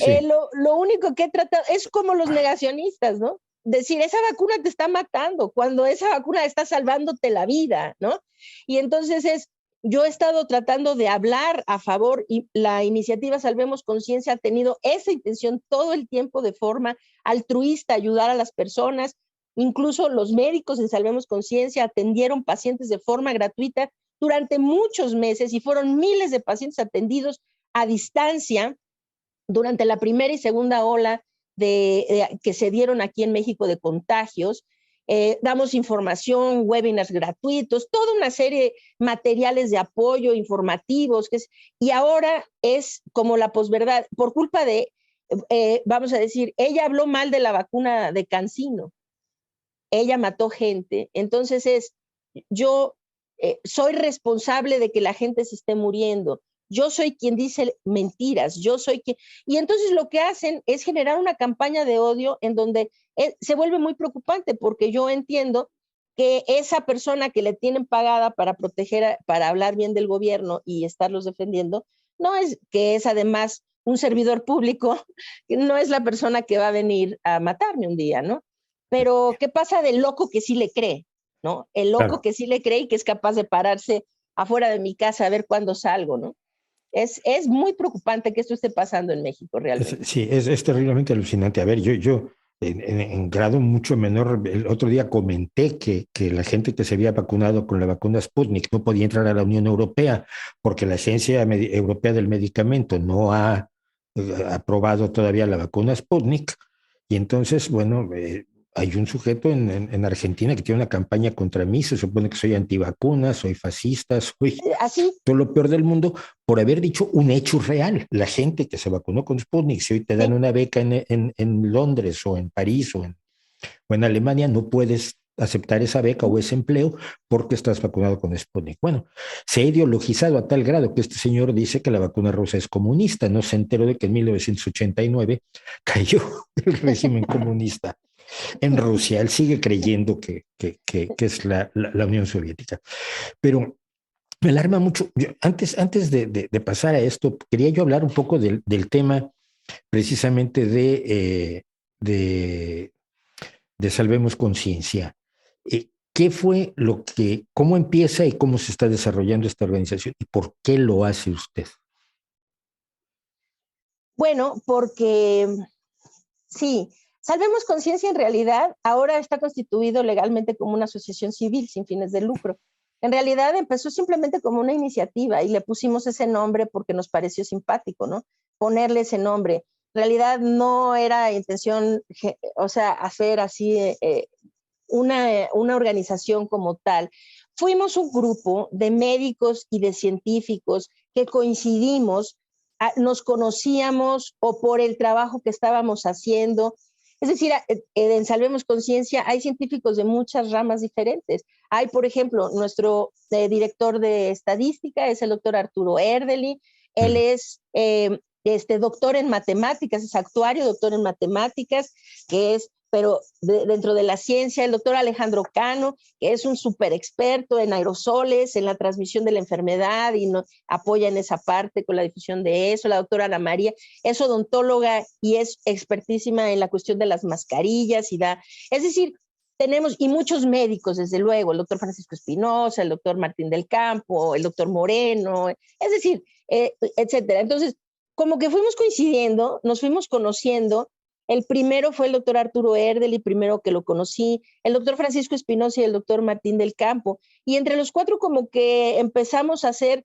lo único que he tratado es como los negacionistas, ¿no? Decir, esa vacuna te está matando, cuando esa vacuna está salvándote la vida, ¿no? Y entonces yo he estado tratando de hablar a favor y la iniciativa Salvemos Conciencia ha tenido esa intención todo el tiempo de forma altruista, ayudar a las personas. Incluso los médicos en Salvemos Conciencia atendieron pacientes de forma gratuita durante muchos meses y fueron miles de pacientes atendidos a distancia durante la primera y segunda ola que se dieron aquí en México de contagios. Damos información, webinars gratuitos, toda una serie de materiales de apoyo informativos, y ahora es como la posverdad, por culpa de, vamos a decir, ella habló mal de la vacuna de CanSino, ella mató gente, entonces yo soy responsable de que la gente se esté muriendo. Yo soy quien dice mentiras, yo soy quien... Y entonces lo que hacen es generar una campaña de odio en donde se vuelve muy preocupante, porque yo entiendo que esa persona que le tienen pagada para proteger, para hablar bien del gobierno y estarlos defendiendo, no es que es además un servidor público, no es la persona que va a venir a matarme un día, ¿no? Pero ¿qué pasa del loco que sí le cree? ¿No? El loco Claro. que sí le cree y que es capaz de pararse afuera de mi casa a ver cuándo salgo, ¿no? Es muy preocupante que esto esté pasando en México realmente. Sí, es terriblemente alucinante. A ver, yo en grado mucho menor, el otro día comenté que la gente que se había vacunado con la vacuna Sputnik no podía entrar a la Unión Europea porque la Agencia Europea del Medicamento no ha aprobado todavía la vacuna Sputnik. Y entonces, bueno, hay un sujeto en Argentina que tiene una campaña contra mí, se supone que soy antivacunas, soy fascista, soy Así, todo lo peor del mundo por haber dicho un hecho real. La gente que se vacunó con Sputnik, si hoy te dan sí. una beca en Londres o en París o en Alemania, no puedes aceptar esa beca o ese empleo porque estás vacunado con Sputnik. Bueno, se ha ideologizado a tal grado que este señor dice que la vacuna rusa es comunista. No se enteró de que en 1989 cayó el régimen comunista en Rusia. Él sigue creyendo que es la Unión Soviética. Pero me alarma mucho. Antes de pasar a esto, quería yo hablar un poco del tema precisamente de Salvemos Conciencia. ¿Qué fue cómo empieza y cómo se está desarrollando esta organización y por qué lo hace usted? Bueno, porque sí, Salvemos Conciencia en realidad ahora está constituido legalmente como una asociación civil sin fines de lucro. En realidad empezó simplemente como una iniciativa y le pusimos ese nombre porque nos pareció simpático, ¿no? Ponerle ese nombre. En realidad no era intención, o sea, hacer así una organización como tal. Fuimos un grupo de médicos y de científicos que coincidimos, nos conocíamos o por el trabajo que estábamos haciendo. Es decir, en Salvemos Conciencia hay científicos de muchas ramas diferentes. Hay, por ejemplo, nuestro director de estadística es el doctor Arturo Erdely. Él es doctor en matemáticas, es actuario, doctor en matemáticas, que es pero dentro de la ciencia, el doctor Alejandro Cano, que es un súper experto en aerosoles, en la transmisión de la enfermedad y apoya en esa parte con la difusión de eso. La doctora Ana María es odontóloga y es expertísima en la cuestión de las mascarillas es decir, tenemos, y muchos médicos, desde luego, el doctor Francisco Espinosa, el doctor Martín del Campo, el doctor Moreno, es decir, etcétera. Entonces, como que fuimos coincidiendo, nos fuimos conociendo. El primero fue el doctor Arturo Erdely, primero que lo conocí, el doctor Francisco Espinosa y el doctor Martín del Campo. Y entre los cuatro como que empezamos a hacer,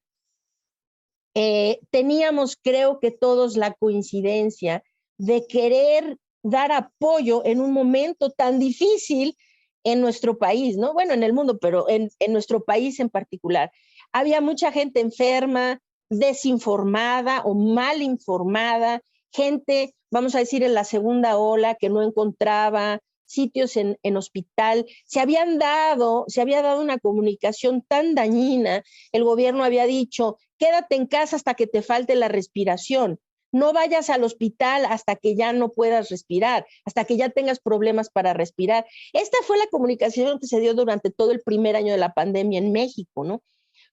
teníamos creo que todos la coincidencia de querer dar apoyo en un momento tan difícil en nuestro país, ¿no? Bueno, en el mundo, pero en nuestro país en particular. Había mucha gente enferma, desinformada o mal informada, gente, vamos a decir, en la segunda ola que no encontraba sitios en hospital. Se había dado una comunicación tan dañina. El gobierno había dicho, quédate en casa hasta que te falte la respiración. No vayas al hospital hasta que ya no puedas respirar, hasta que ya tengas problemas para respirar. Esta fue la comunicación que se dio durante todo el primer año de la pandemia en México, ¿no?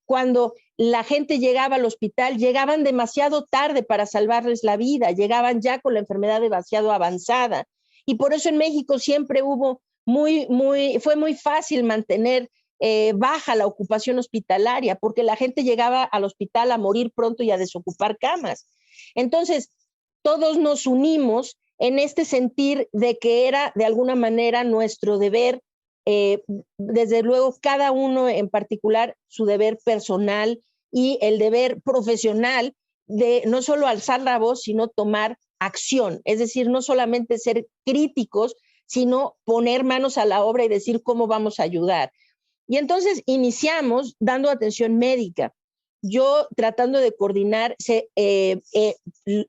Cuando la gente llegaba al hospital, llegaban demasiado tarde para salvarles la vida, llegaban ya con la enfermedad demasiado avanzada. Y por eso en México siempre fue muy fácil mantener baja la ocupación hospitalaria, porque la gente llegaba al hospital a morir pronto y a desocupar camas. Entonces, todos nos unimos en este sentir de que era de alguna manera nuestro deber, desde luego cada uno en particular su deber personal y el deber profesional de no solo alzar la voz, sino tomar acción, es decir, no solamente ser críticos, sino poner manos a la obra y decir cómo vamos a ayudar. Y entonces iniciamos dando atención médica. Yo tratando de coordinar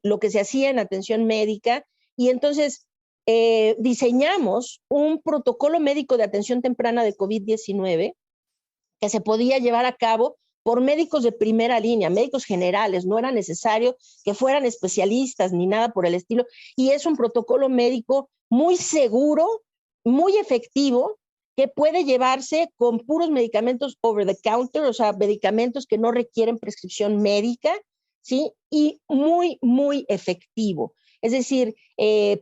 lo que se hacía en atención médica, y entonces diseñamos un protocolo médico de atención temprana de COVID-19 que se podía llevar a cabo por médicos de primera línea, médicos generales, no era necesario que fueran especialistas ni nada por el estilo, y es un protocolo médico muy seguro, muy efectivo, que puede llevarse con puros medicamentos over the counter, o sea, medicamentos que no requieren prescripción médica, ¿sí? Y muy, muy efectivo. Es decir,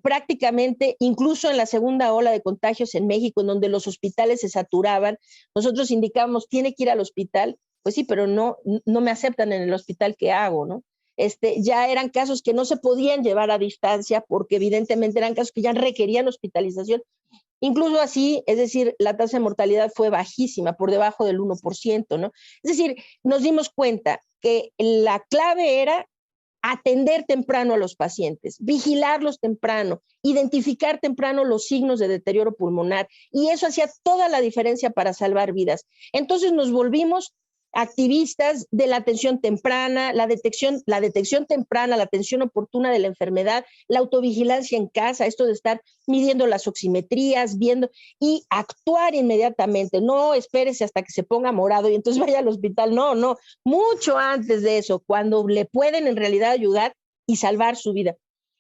prácticamente, incluso en la segunda ola de contagios en México, en donde los hospitales se saturaban, nosotros indicábamos, tiene que ir al hospital. Pues sí, pero no me aceptan en el hospital que hago, ¿no? Ya eran casos que no se podían llevar a distancia porque evidentemente eran casos que ya requerían hospitalización. Incluso así, es decir, la tasa de mortalidad fue bajísima, por debajo del 1%, ¿no? Es decir, nos dimos cuenta que la clave era atender temprano a los pacientes, vigilarlos temprano, identificar temprano los signos de deterioro pulmonar, y eso hacía toda la diferencia para salvar vidas. Entonces nos volvimos activistas de la atención temprana, la detección temprana, la atención oportuna de la enfermedad, la autovigilancia en casa, esto de estar midiendo las oximetrías, viendo y actuar inmediatamente. No espérese hasta que se ponga morado y entonces vaya al hospital. No, mucho antes de eso, cuando le pueden en realidad ayudar y salvar su vida.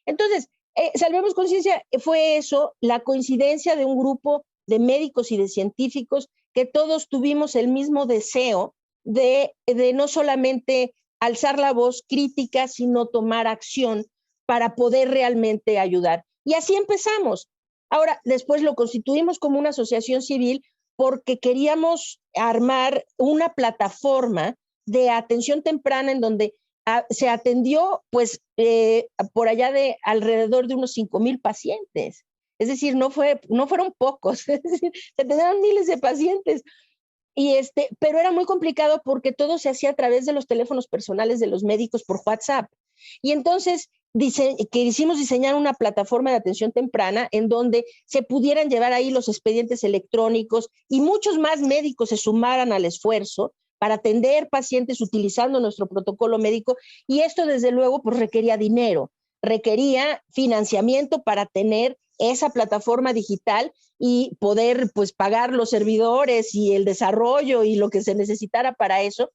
Entonces, Salvemos Conciencia fue eso, la coincidencia de un grupo de médicos y de científicos que todos tuvimos el mismo deseo de no solamente alzar la voz crítica, sino tomar acción para poder realmente ayudar. Y así empezamos. Ahora, después lo constituimos como una asociación civil porque queríamos armar una plataforma de atención temprana en donde se atendió pues por allá de alrededor de unos 5,000 pacientes. Es decir, no fueron pocos, es decir, se atendieron miles de pacientes. Pero era muy complicado porque todo se hacía a través de los teléfonos personales de los médicos por WhatsApp. Y entonces quisimos diseñar una plataforma de atención temprana en donde se pudieran llevar ahí los expedientes electrónicos y muchos más médicos se sumaran al esfuerzo para atender pacientes utilizando nuestro protocolo médico. Y esto, desde luego, pues requería dinero, requería financiamiento para tener esa plataforma digital y poder pues pagar los servidores y el desarrollo y lo que se necesitara para eso,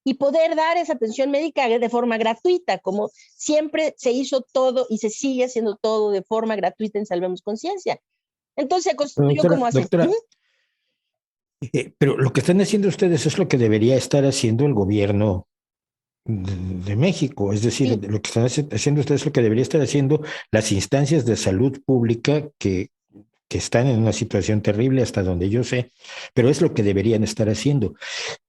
y poder dar esa atención médica de forma gratuita, como siempre se hizo todo y se sigue haciendo todo de forma gratuita en Salvemos Conciencia. Entonces se constituyó como así. Doctora, pero lo que están haciendo ustedes es lo que debería estar haciendo el gobierno de México, es decir, sí, lo que están haciendo ustedes es lo que debería estar haciendo las instancias de salud pública que están en una situación terrible hasta donde yo sé, pero es lo que deberían estar haciendo.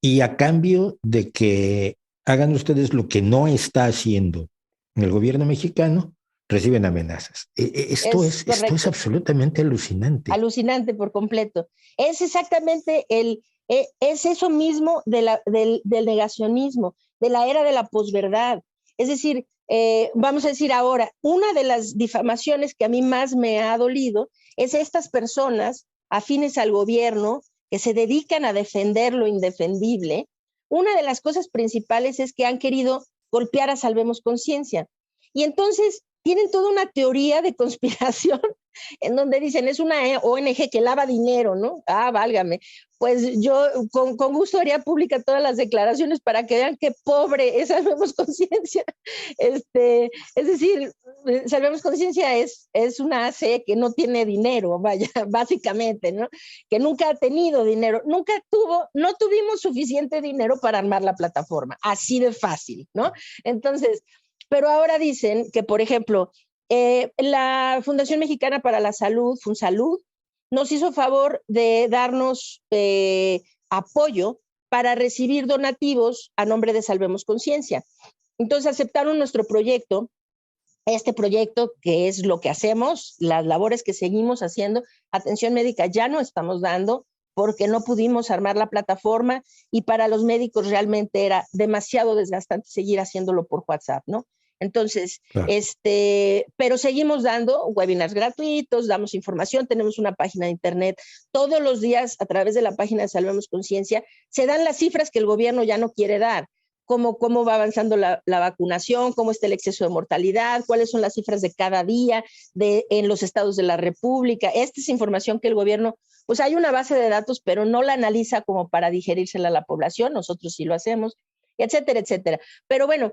Y a cambio de que hagan ustedes lo que no está haciendo el gobierno mexicano, reciben amenazas. Esto es absolutamente alucinante. Alucinante por completo. Es exactamente es eso mismo del negacionismo, de la era de la posverdad. Es decir, vamos a decir ahora, una de las difamaciones que a mí más me ha dolido es estas personas afines al gobierno que se dedican a defender lo indefendible. Una de las cosas principales es que han querido golpear a Salvemos Conciencia. Y entonces tienen toda una teoría de conspiración en donde dicen es una ONG que lava dinero, ¿no? Ah, válgame. Pues yo con gusto haría pública todas las declaraciones para que vean qué pobre es Salvemos Conciencia. Es decir, Salvemos Conciencia es una AC que no tiene dinero, vaya, básicamente, ¿no? Que nunca ha tenido dinero, no tuvimos suficiente dinero para armar la plataforma, así de fácil, ¿no? Entonces, pero ahora dicen que, por ejemplo, la Fundación Mexicana para la Salud, FunSalud, nos hizo favor de darnos apoyo para recibir donativos a nombre de Salvemos Conciencia. Entonces aceptaron nuestro proyecto, este proyecto que es lo que hacemos, las labores que seguimos haciendo. Atención médica ya no estamos dando porque no pudimos armar la plataforma y para los médicos realmente era demasiado desgastante seguir haciéndolo por WhatsApp, ¿no? Entonces, claro. Pero seguimos dando webinars gratuitos, damos información, tenemos una página de internet. Todos los días, a través de la página de Salvemos Conciencia, se dan las cifras que el gobierno ya no quiere dar. Cómo va avanzando la vacunación, cómo está el exceso de mortalidad, cuáles son las cifras de cada día en los estados de la República. Esta es información que el gobierno, pues hay una base de datos, pero no la analiza como para digerírsela a la población, nosotros sí lo hacemos, etcétera, etcétera. Pero bueno,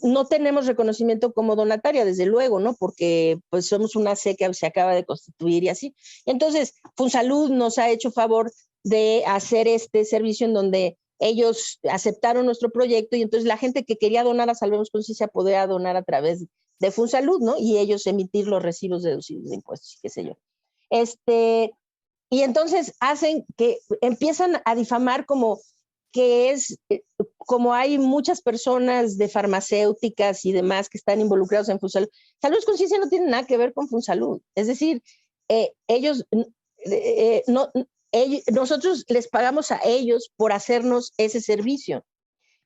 no tenemos reconocimiento como donataria, desde luego, ¿no? Porque pues somos una C que se acaba de constituir y así. Entonces, FunSalud nos ha hecho favor de hacer este servicio en donde ellos aceptaron nuestro proyecto y entonces la gente que quería donar a Salvemos Conciencia podría donar a través de FunSalud, ¿no? Y ellos emitir los recibos deducibles de impuestos, qué sé yo. Y entonces hacen que empiezan a difamar como que es, como hay muchas personas de farmacéuticas y demás que están involucrados en FunSalud. Salvemos Conciencia no tiene nada que ver con FunSalud. Es decir, nosotros les pagamos a ellos por hacernos ese servicio.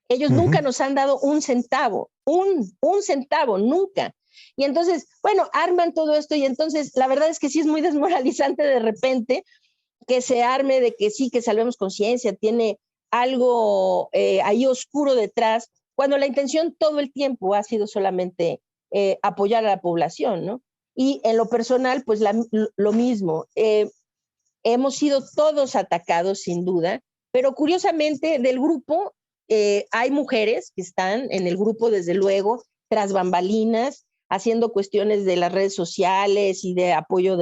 Ellos nunca nos han dado un centavo, un centavo, nunca. Y entonces, bueno, arman todo esto y entonces la verdad es que sí es muy desmoralizante de repente que se arme de que sí, que Salvemos Conciencia tiene algo ahí oscuro detrás, cuando la intención todo el tiempo ha sido solamente apoyar a la población, ¿no? Y en lo personal, pues lo mismo. Hemos sido todos atacados, sin duda, pero curiosamente del grupo hay mujeres que están en el grupo, desde luego, tras bambalinas, haciendo cuestiones de las redes sociales y de apoyo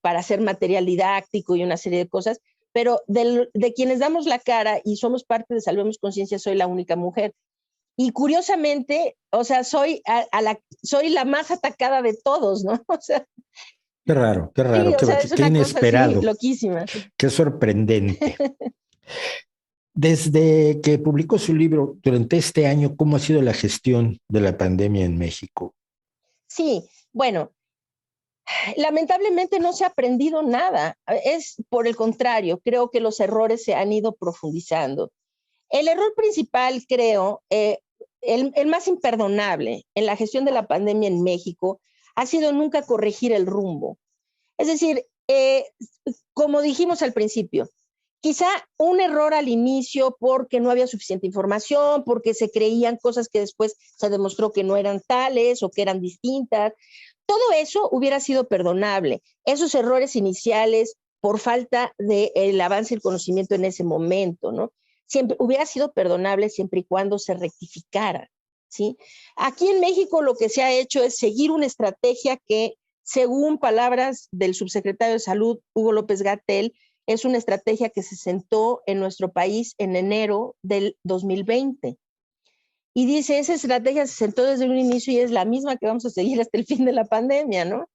para hacer material didáctico y una serie de cosas, pero de quienes damos la cara y somos parte de Salvemos Conciencia, soy la única mujer. Y curiosamente, o sea, soy la más atacada de todos, ¿no? O sea, qué raro, sí, qué inesperado, cosa, sí, loquísima. Qué sorprendente. Desde que publicó su libro, durante este año, ¿cómo ha sido la gestión de la pandemia en México? Sí, bueno, lamentablemente no se ha aprendido nada. Es por el contrario, creo que los errores se han ido profundizando. El error principal, creo, el más imperdonable en la gestión de la pandemia en México ha sido nunca corregir el rumbo. Es decir, como dijimos al principio, quizá un error al inicio porque no había suficiente información, porque se creían cosas que después se demostró que no eran tales o que eran distintas. Todo eso hubiera sido perdonable. Esos errores iniciales por falta del avance del conocimiento en ese momento, ¿no? Siempre hubiera sido perdonable siempre y cuando se rectificara, ¿sí? Aquí en México lo que se ha hecho es seguir una estrategia que, según palabras del subsecretario de Salud, Hugo López-Gatell, es una estrategia que se sentó en nuestro país en enero del 2020. Y dice, esa estrategia se sentó desde un inicio y es la misma que vamos a seguir hasta el fin de la pandemia, ¿no?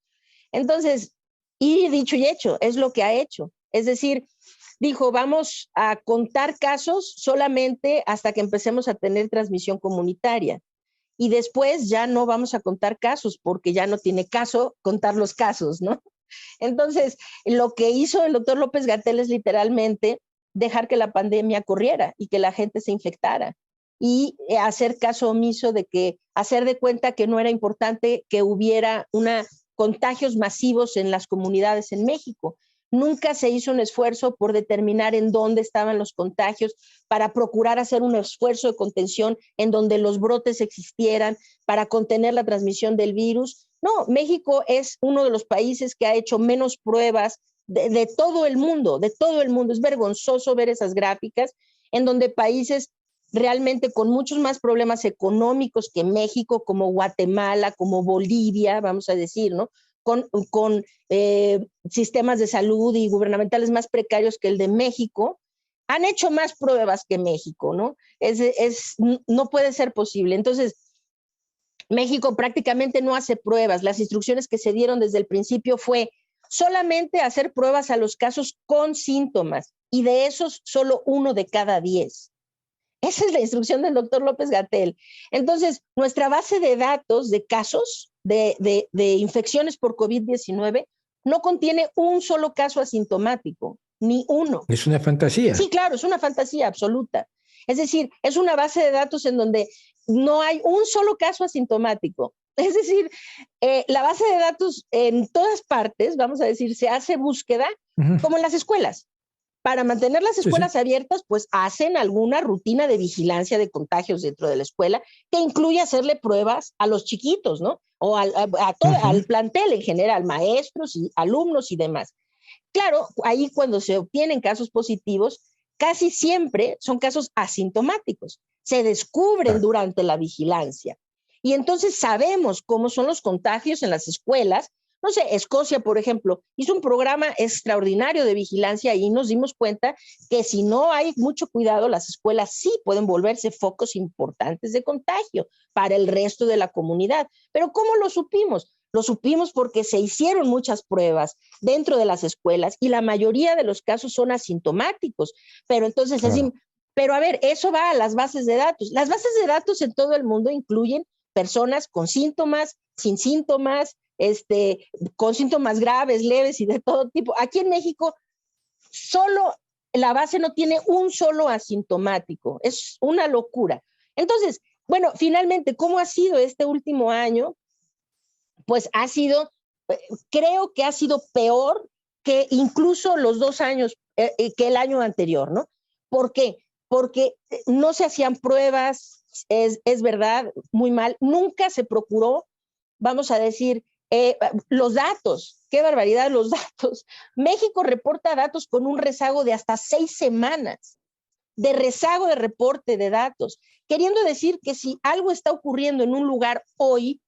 Entonces, y dicho y hecho, es lo que ha hecho. Es decir, dijo, vamos a contar casos solamente hasta que empecemos a tener transmisión comunitaria. Y después ya no vamos a contar casos porque ya no tiene caso contar los casos, ¿no? Entonces, lo que hizo el doctor López-Gatell es literalmente dejar que la pandemia corriera y que la gente se infectara y hacer caso omiso de que, hacer de cuenta que no era importante que hubiera contagios masivos en las comunidades en México. Nunca se hizo un esfuerzo por determinar en dónde estaban los contagios, para procurar hacer un esfuerzo de contención en donde los brotes existieran, para contener la transmisión del virus. No, México es uno de los países que ha hecho menos pruebas de todo el mundo, de todo el mundo. Es vergonzoso ver esas gráficas en donde países realmente con muchos más problemas económicos que México, como Guatemala, como Bolivia, vamos a decir, ¿no? Con sistemas de salud y gubernamentales más precarios que el de México, han hecho más pruebas que México, ¿no? No puede ser posible. Entonces, México prácticamente no hace pruebas. Las instrucciones que se dieron desde el principio fue solamente hacer pruebas a los casos con síntomas, y de esos solo 1 de cada 10. Esa es la instrucción del doctor López-Gatell. Entonces, nuestra base de datos de casos de infecciones por COVID-19 no contiene un solo caso asintomático, ni uno. Es una fantasía. Sí, claro, es una fantasía absoluta. Es decir, es una base de datos en donde no hay un solo caso asintomático. Es decir, la base de datos en todas partes, vamos a decir, se hace búsqueda, como en las escuelas. Para mantener las escuelas abiertas, pues hacen alguna rutina de vigilancia de contagios dentro de la escuela, que incluye hacerle pruebas a los chiquitos, ¿no? O al plantel en general, maestros y alumnos y demás. Claro, ahí cuando se obtienen casos positivos, casi siempre son casos asintomáticos. Se descubren durante la vigilancia. Y entonces sabemos cómo son los contagios en las escuelas. No sé, Escocia, por ejemplo, hizo un programa extraordinario de vigilancia y nos dimos cuenta que si no hay mucho cuidado, las escuelas sí pueden volverse focos importantes de contagio para el resto de la comunidad. Pero ¿cómo lo supimos? Lo supimos porque se hicieron muchas pruebas dentro de las escuelas y la mayoría de los casos son asintomáticos. Pero entonces, pero a ver, eso va a las bases de datos. Las bases de datos en todo el mundo incluyen personas con síntomas, sin síntomas, con síntomas graves, leves y de todo tipo. Aquí en México, solo la base no tiene un solo asintomático. Es una locura. Entonces, bueno, finalmente, ¿cómo ha sido este último año? Pues ha sido, creo que ha sido peor que incluso los 2 años, que el año anterior, ¿no? ¿Por qué? Porque no se hacían pruebas, es verdad, muy mal. Nunca se procuró, vamos a decir, los datos. Qué barbaridad los datos. México reporta datos con un rezago de hasta 6 semanas de rezago de reporte de datos, queriendo decir que si algo está ocurriendo en un lugar hoy,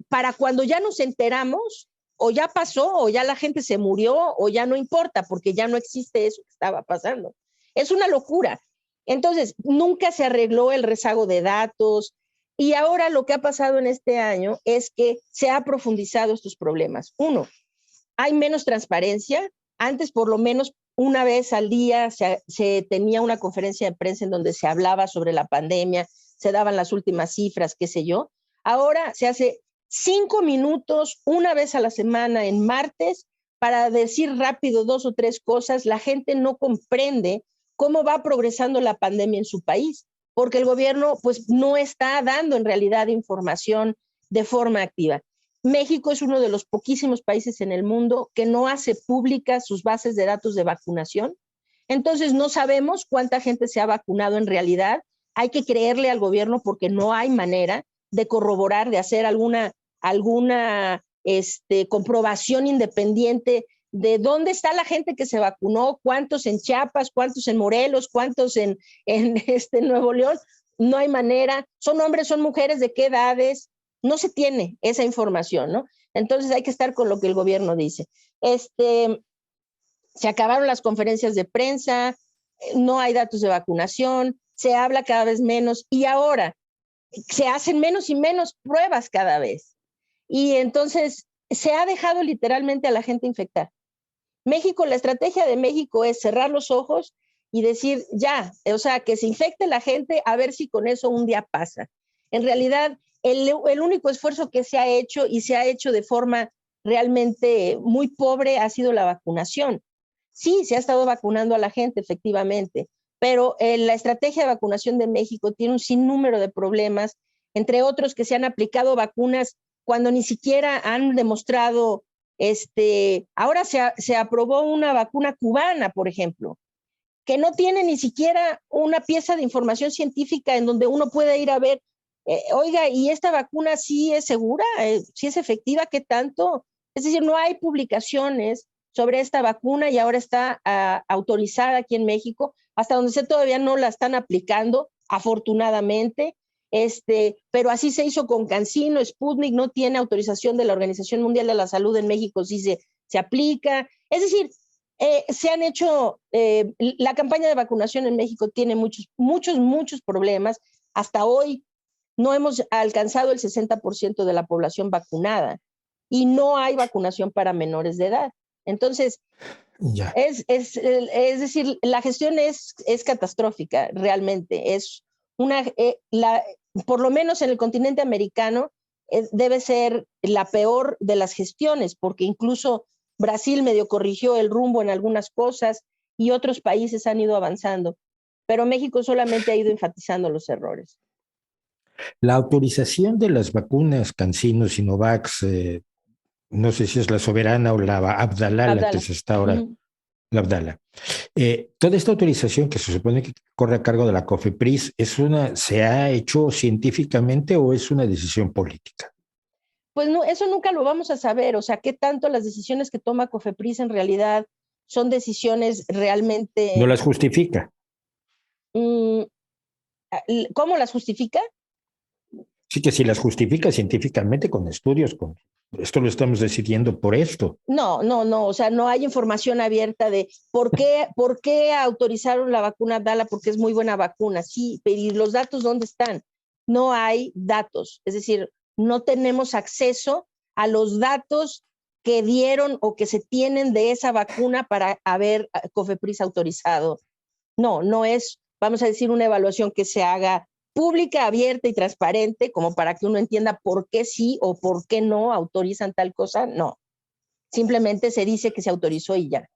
para cuando ya nos enteramos, o ya pasó, o ya la gente se murió, o ya no importa, porque ya no existe eso que estaba pasando. Es una locura. Entonces, nunca se arregló el rezago de datos, y ahora lo que ha pasado en este año es que se ha profundizado estos problemas. Uno, hay menos transparencia. Antes, por lo menos una vez al día, se tenía una conferencia de prensa en donde se hablaba sobre la pandemia, se daban las últimas cifras, qué sé yo. Ahora se hace 5 minutos una vez a la semana en martes para decir rápido 2 o 3 cosas. La gente no comprende cómo va progresando la pandemia en su país, porque el gobierno pues no está dando en realidad información de forma activa. México es uno de los poquísimos países en el mundo que no hace públicas sus bases de datos de vacunación. Entonces no sabemos cuánta gente se ha vacunado en realidad. Hay que creerle al gobierno porque no hay manera de corroborar, de hacer alguna comprobación independiente de dónde está la gente que se vacunó, cuántos en Chiapas, cuántos en Morelos, cuántos en Nuevo León. No hay manera. Son hombres, son mujeres, de qué edades. No se tiene esa información, ¿no? Entonces hay que estar con lo que el gobierno dice. Se acabaron las conferencias de prensa, no hay datos de vacunación, se habla cada vez menos y ahora se hacen menos y menos pruebas cada vez. Y entonces se ha dejado literalmente a la gente infectar. México, la estrategia de México es cerrar los ojos y decir ya, o sea, que se infecte la gente a ver si con eso un día pasa. En realidad, el único esfuerzo que se ha hecho y se ha hecho de forma realmente muy pobre ha sido la vacunación. Sí, se ha estado vacunando a la gente, efectivamente, pero la estrategia de vacunación de México tiene un sinnúmero de problemas, entre otros que se han aplicado vacunas cuando ni siquiera han demostrado Ahora se aprobó una vacuna cubana, por ejemplo, que no tiene ni siquiera una pieza de información científica en donde uno pueda ir a ver, oiga, ¿y esta vacuna sí es segura? ¿Sí es efectiva? ¿Qué tanto? Es decir, no hay publicaciones sobre esta vacuna y ahora está autorizada aquí en México, hasta donde sé todavía no la están aplicando, afortunadamente. Pero así se hizo con CanSino. Sputnik no tiene autorización de la Organización Mundial de la Salud en México, sí se aplica. Es decir, se han hecho, la campaña de vacunación en México tiene muchos problemas. Hasta hoy no hemos alcanzado el 60% de la población vacunada y no hay vacunación para menores de edad. Entonces, Ya. es decir, la gestión es catastrófica, realmente. Es una, por lo menos en el continente americano, debe ser la peor de las gestiones, porque incluso Brasil medio corrigió el rumbo en algunas cosas y otros países han ido avanzando, pero México solamente ha ido enfatizando los errores. La autorización de las vacunas CanSino, Sinovac, no sé si es la Soberana o la Abdala, la que se está ahora, la Abdala. Toda esta autorización que se supone que corre a cargo de la COFEPRIS, ¿se ha hecho científicamente o es una decisión política? Pues no, eso nunca lo vamos a saber. O sea, qué tanto las decisiones que toma COFEPRIS en realidad son decisiones realmente. ¿No las justifica? ¿Cómo las justifica? Sí, que si las justifica científicamente con estudios, esto lo estamos decidiendo por esto. No, o sea, no hay información abierta de por qué autorizaron la vacuna Abdala, porque es muy buena vacuna. Sí, pero ¿y los datos dónde están? No hay datos, es decir, no tenemos acceso a los datos que dieron o que se tienen de esa vacuna para haber COFEPRIS autorizado. No es, vamos a decir, una evaluación que se haga pública, abierta y transparente, como para que uno entienda por qué sí o por qué no autorizan tal cosa. No, simplemente se dice que se autorizó y ya.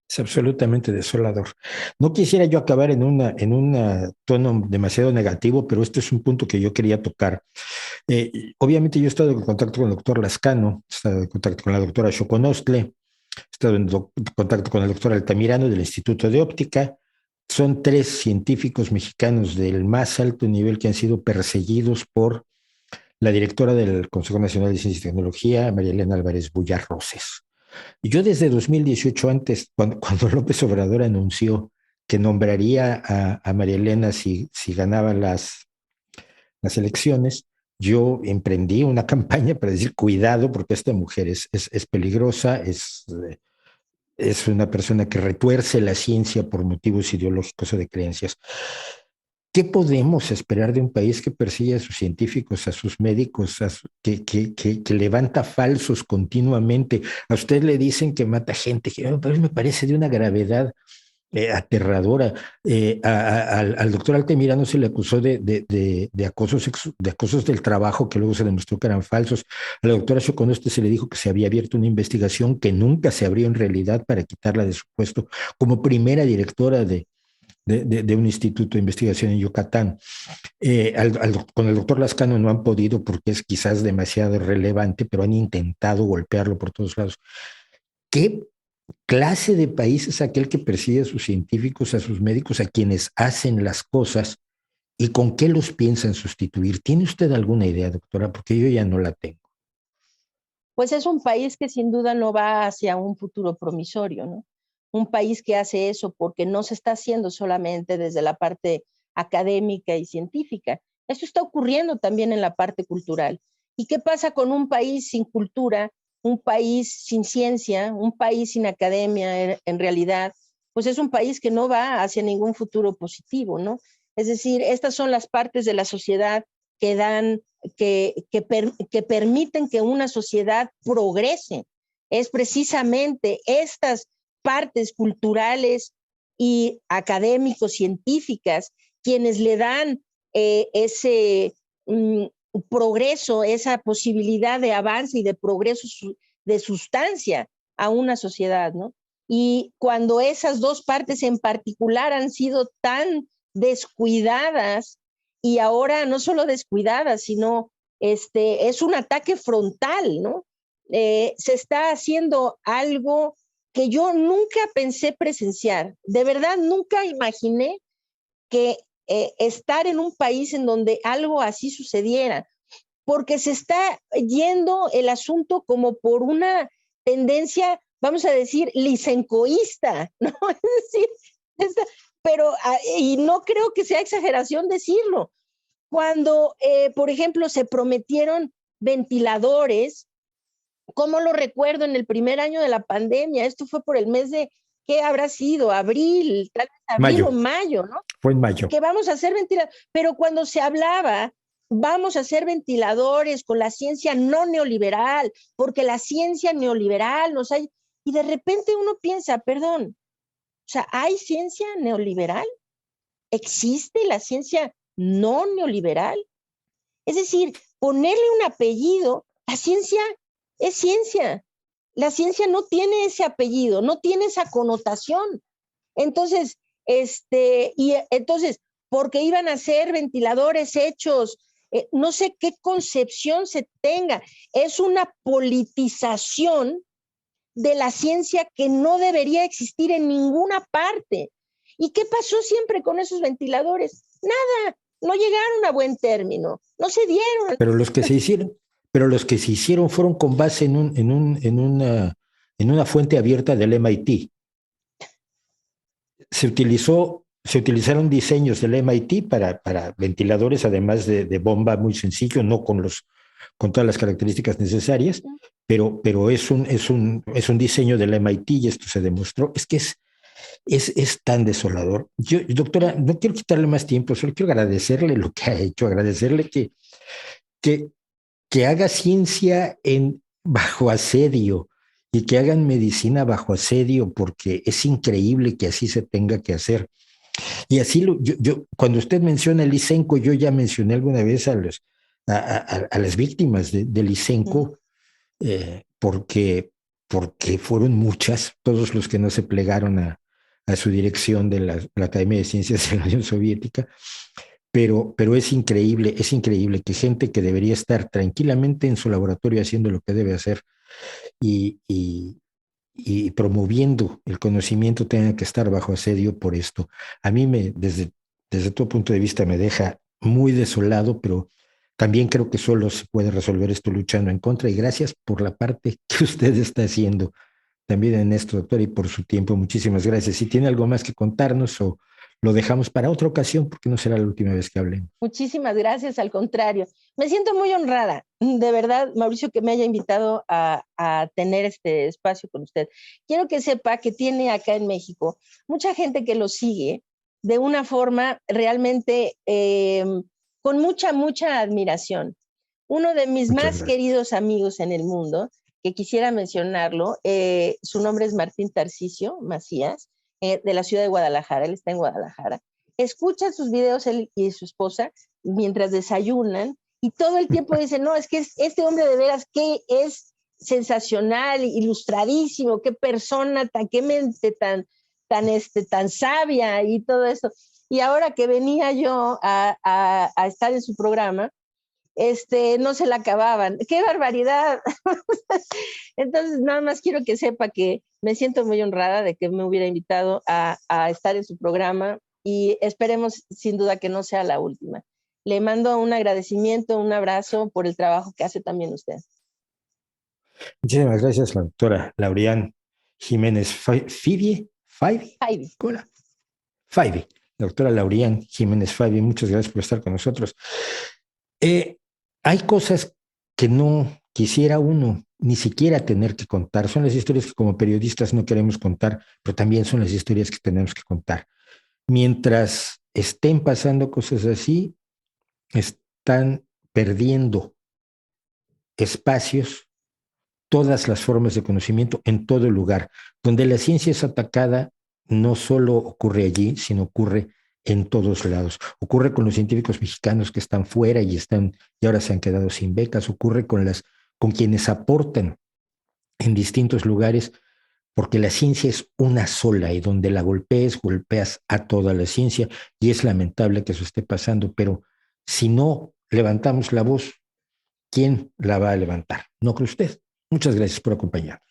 Es absolutamente desolador. No quisiera yo acabar en un tono demasiado negativo, pero este es un punto que yo quería tocar. Obviamente yo he estado en contacto con el doctor Lascano, he estado en contacto con la doctora Xoconostle, he estado en contacto con el doctor Altamirano del Instituto de Óptica. Son tres científicos mexicanos del más alto nivel que han sido perseguidos por la directora del Consejo Nacional de Ciencia y Tecnología, María Elena Álvarez Bullar-Roses. Y yo desde 2018, antes, cuando López Obrador anunció que nombraría a María Elena si ganaba las elecciones, yo emprendí una campaña para decir, cuidado, porque esta mujer es peligrosa, es una persona que retuerce la ciencia por motivos ideológicos o de creencias. ¿Qué podemos esperar de un país que persigue a sus científicos, a sus médicos, que levanta falsos continuamente? A usted le dicen que mata gente, que me parece de una gravedad aterradora. Al doctor Altamirano se le acusó de acosos del trabajo que luego se demostró que eran falsos. A la doctora Xoconostle se le dijo que se había abierto una investigación que nunca se abrió en realidad para quitarla de su puesto como primera directora de un instituto de investigación en Yucatán. Con el doctor Lascano no han podido porque es quizás demasiado relevante, pero han intentado golpearlo por todos lados. ¿Qué clase de país es aquel que persigue a sus científicos, a sus médicos, a quienes hacen las cosas y con qué los piensan sustituir? ¿Tiene usted alguna idea, doctora? Porque yo ya no la tengo. Pues es un país que sin duda no va hacia un futuro promisorio, ¿no? Un país que hace eso porque no se está haciendo solamente desde la parte académica y científica. Esto está ocurriendo también en la parte cultural. ¿Y qué pasa con un país sin cultura, un país sin ciencia, un país sin academia en realidad? Pues es un país que no va hacia ningún futuro positivo, ¿no? Es decir, estas son las partes de la sociedad que dan que permiten que una sociedad progrese. Es precisamente estas partes culturales y académico-científicas quienes le dan ese progreso, esa posibilidad de avance y de progreso de sustancia a una sociedad, ¿no? Y cuando esas dos partes en particular han sido tan descuidadas, y ahora no solo descuidadas, sino es un ataque frontal, ¿no? se está haciendo algo que yo nunca pensé presenciar. De verdad, nunca imaginé que estar en un país en donde algo así sucediera, porque se está yendo el asunto como por una tendencia, vamos a decir, lisencoísta, ¿no? Es decir, pero, y no creo que sea exageración decirlo, cuando, por ejemplo, se prometieron ventiladores, ¿cómo lo recuerdo en el primer año de la pandemia? Esto fue por el mes de, ¿qué habrá sido? Abril, tal vez abril Mayo, o mayo, ¿no? fue en mayo. Que vamos a hacer ventiladores, pero cuando se hablaba, vamos a hacer ventiladores con la ciencia no neoliberal, porque la ciencia neoliberal nos hay, y de repente uno piensa, perdón, o sea, ¿hay ciencia neoliberal? ¿Existe la ciencia no neoliberal? Es decir, ponerle un apellido, la ciencia es ciencia. La ciencia no tiene ese apellido, no tiene esa connotación. Entonces, y entonces, porque iban a ser ventiladores hechos, no sé qué concepción se tenga, es una politización de la ciencia que no debería existir en ninguna parte. ¿Y qué pasó siempre con esos ventiladores? Nada, no llegaron a buen término, no se dieron. Pero los que se hicieron, pero los que se hicieron fueron con base en una fuente abierta del MIT. Se utilizaron diseños del MIT para ventiladores, además de bomba muy sencillo, no con todas las características necesarias, pero es un diseño del MIT y esto se demostró. Es que es tan desolador. Yo, doctora, no quiero quitarle más tiempo, solo quiero agradecerle lo que ha hecho, agradecerle que, que haga ciencia bajo asedio y que hagan medicina bajo asedio, porque es increíble que así se tenga que hacer. Y así, cuando usted menciona el Lisenco, yo ya mencioné alguna vez a las víctimas del Lisenco, porque fueron muchas, todos los que no se plegaron a su dirección de la Academia de Ciencias de la Unión Soviética, pero es increíble que gente que debería estar tranquilamente en su laboratorio haciendo lo que debe hacer y, y, y promoviendo el conocimiento tenga que estar bajo asedio por esto. A mí desde todo punto de vista me deja muy desolado, pero también creo que solo se puede resolver esto luchando en contra y gracias por la parte que usted está haciendo también en esto, doctor, y por su tiempo. Muchísimas gracias. Si tiene algo más que contarnos o lo dejamos para otra ocasión, porque no será la última vez que hablemos. Muchísimas gracias, al contrario. Me siento muy honrada, de verdad, Mauricio, que me haya invitado a tener este espacio con usted. Quiero que sepa que tiene acá en México mucha gente que lo sigue de una forma realmente con mucha admiración. Uno de mis más queridos amigos en el mundo, que quisiera mencionarlo, su nombre es Martín Tarcisio Macías, de la ciudad de Guadalajara, él está en Guadalajara. Escucha sus videos él y su esposa mientras desayunan y todo el tiempo dicen, no, es que este hombre de veras que es sensacional, ilustradísimo, qué persona, qué mente tan sabia y todo eso. Y ahora que venía yo a estar en su programa, no se la acababan. ¡Qué barbaridad! Entonces, nada más quiero que sepa que me siento muy honrada de que me hubiera invitado a estar en su programa y esperemos sin duda que no sea la última. Le mando un agradecimiento, un abrazo por el trabajo que hace también usted. Muchísimas gracias, la doctora Laureán Jiménez Faibi. Doctora Laureán Jiménez Faibi, muchas gracias por estar con nosotros. Hay cosas que no quisiera uno ni siquiera tener que contar. Son las historias que como periodistas no queremos contar, pero también son las historias que tenemos que contar. Mientras estén pasando cosas así, están perdiendo espacios todas las formas de conocimiento en todo lugar. Donde la ciencia es atacada, no solo ocurre allí, sino ocurre en todos lados. Ocurre con los científicos mexicanos que están fuera y ahora se han quedado sin becas. Ocurre con quienes aportan en distintos lugares, porque la ciencia es una sola y donde la golpeas a toda la ciencia y es lamentable que eso esté pasando, pero si no levantamos la voz, ¿quién la va a levantar? ¿No cree usted? Muchas gracias por acompañarnos.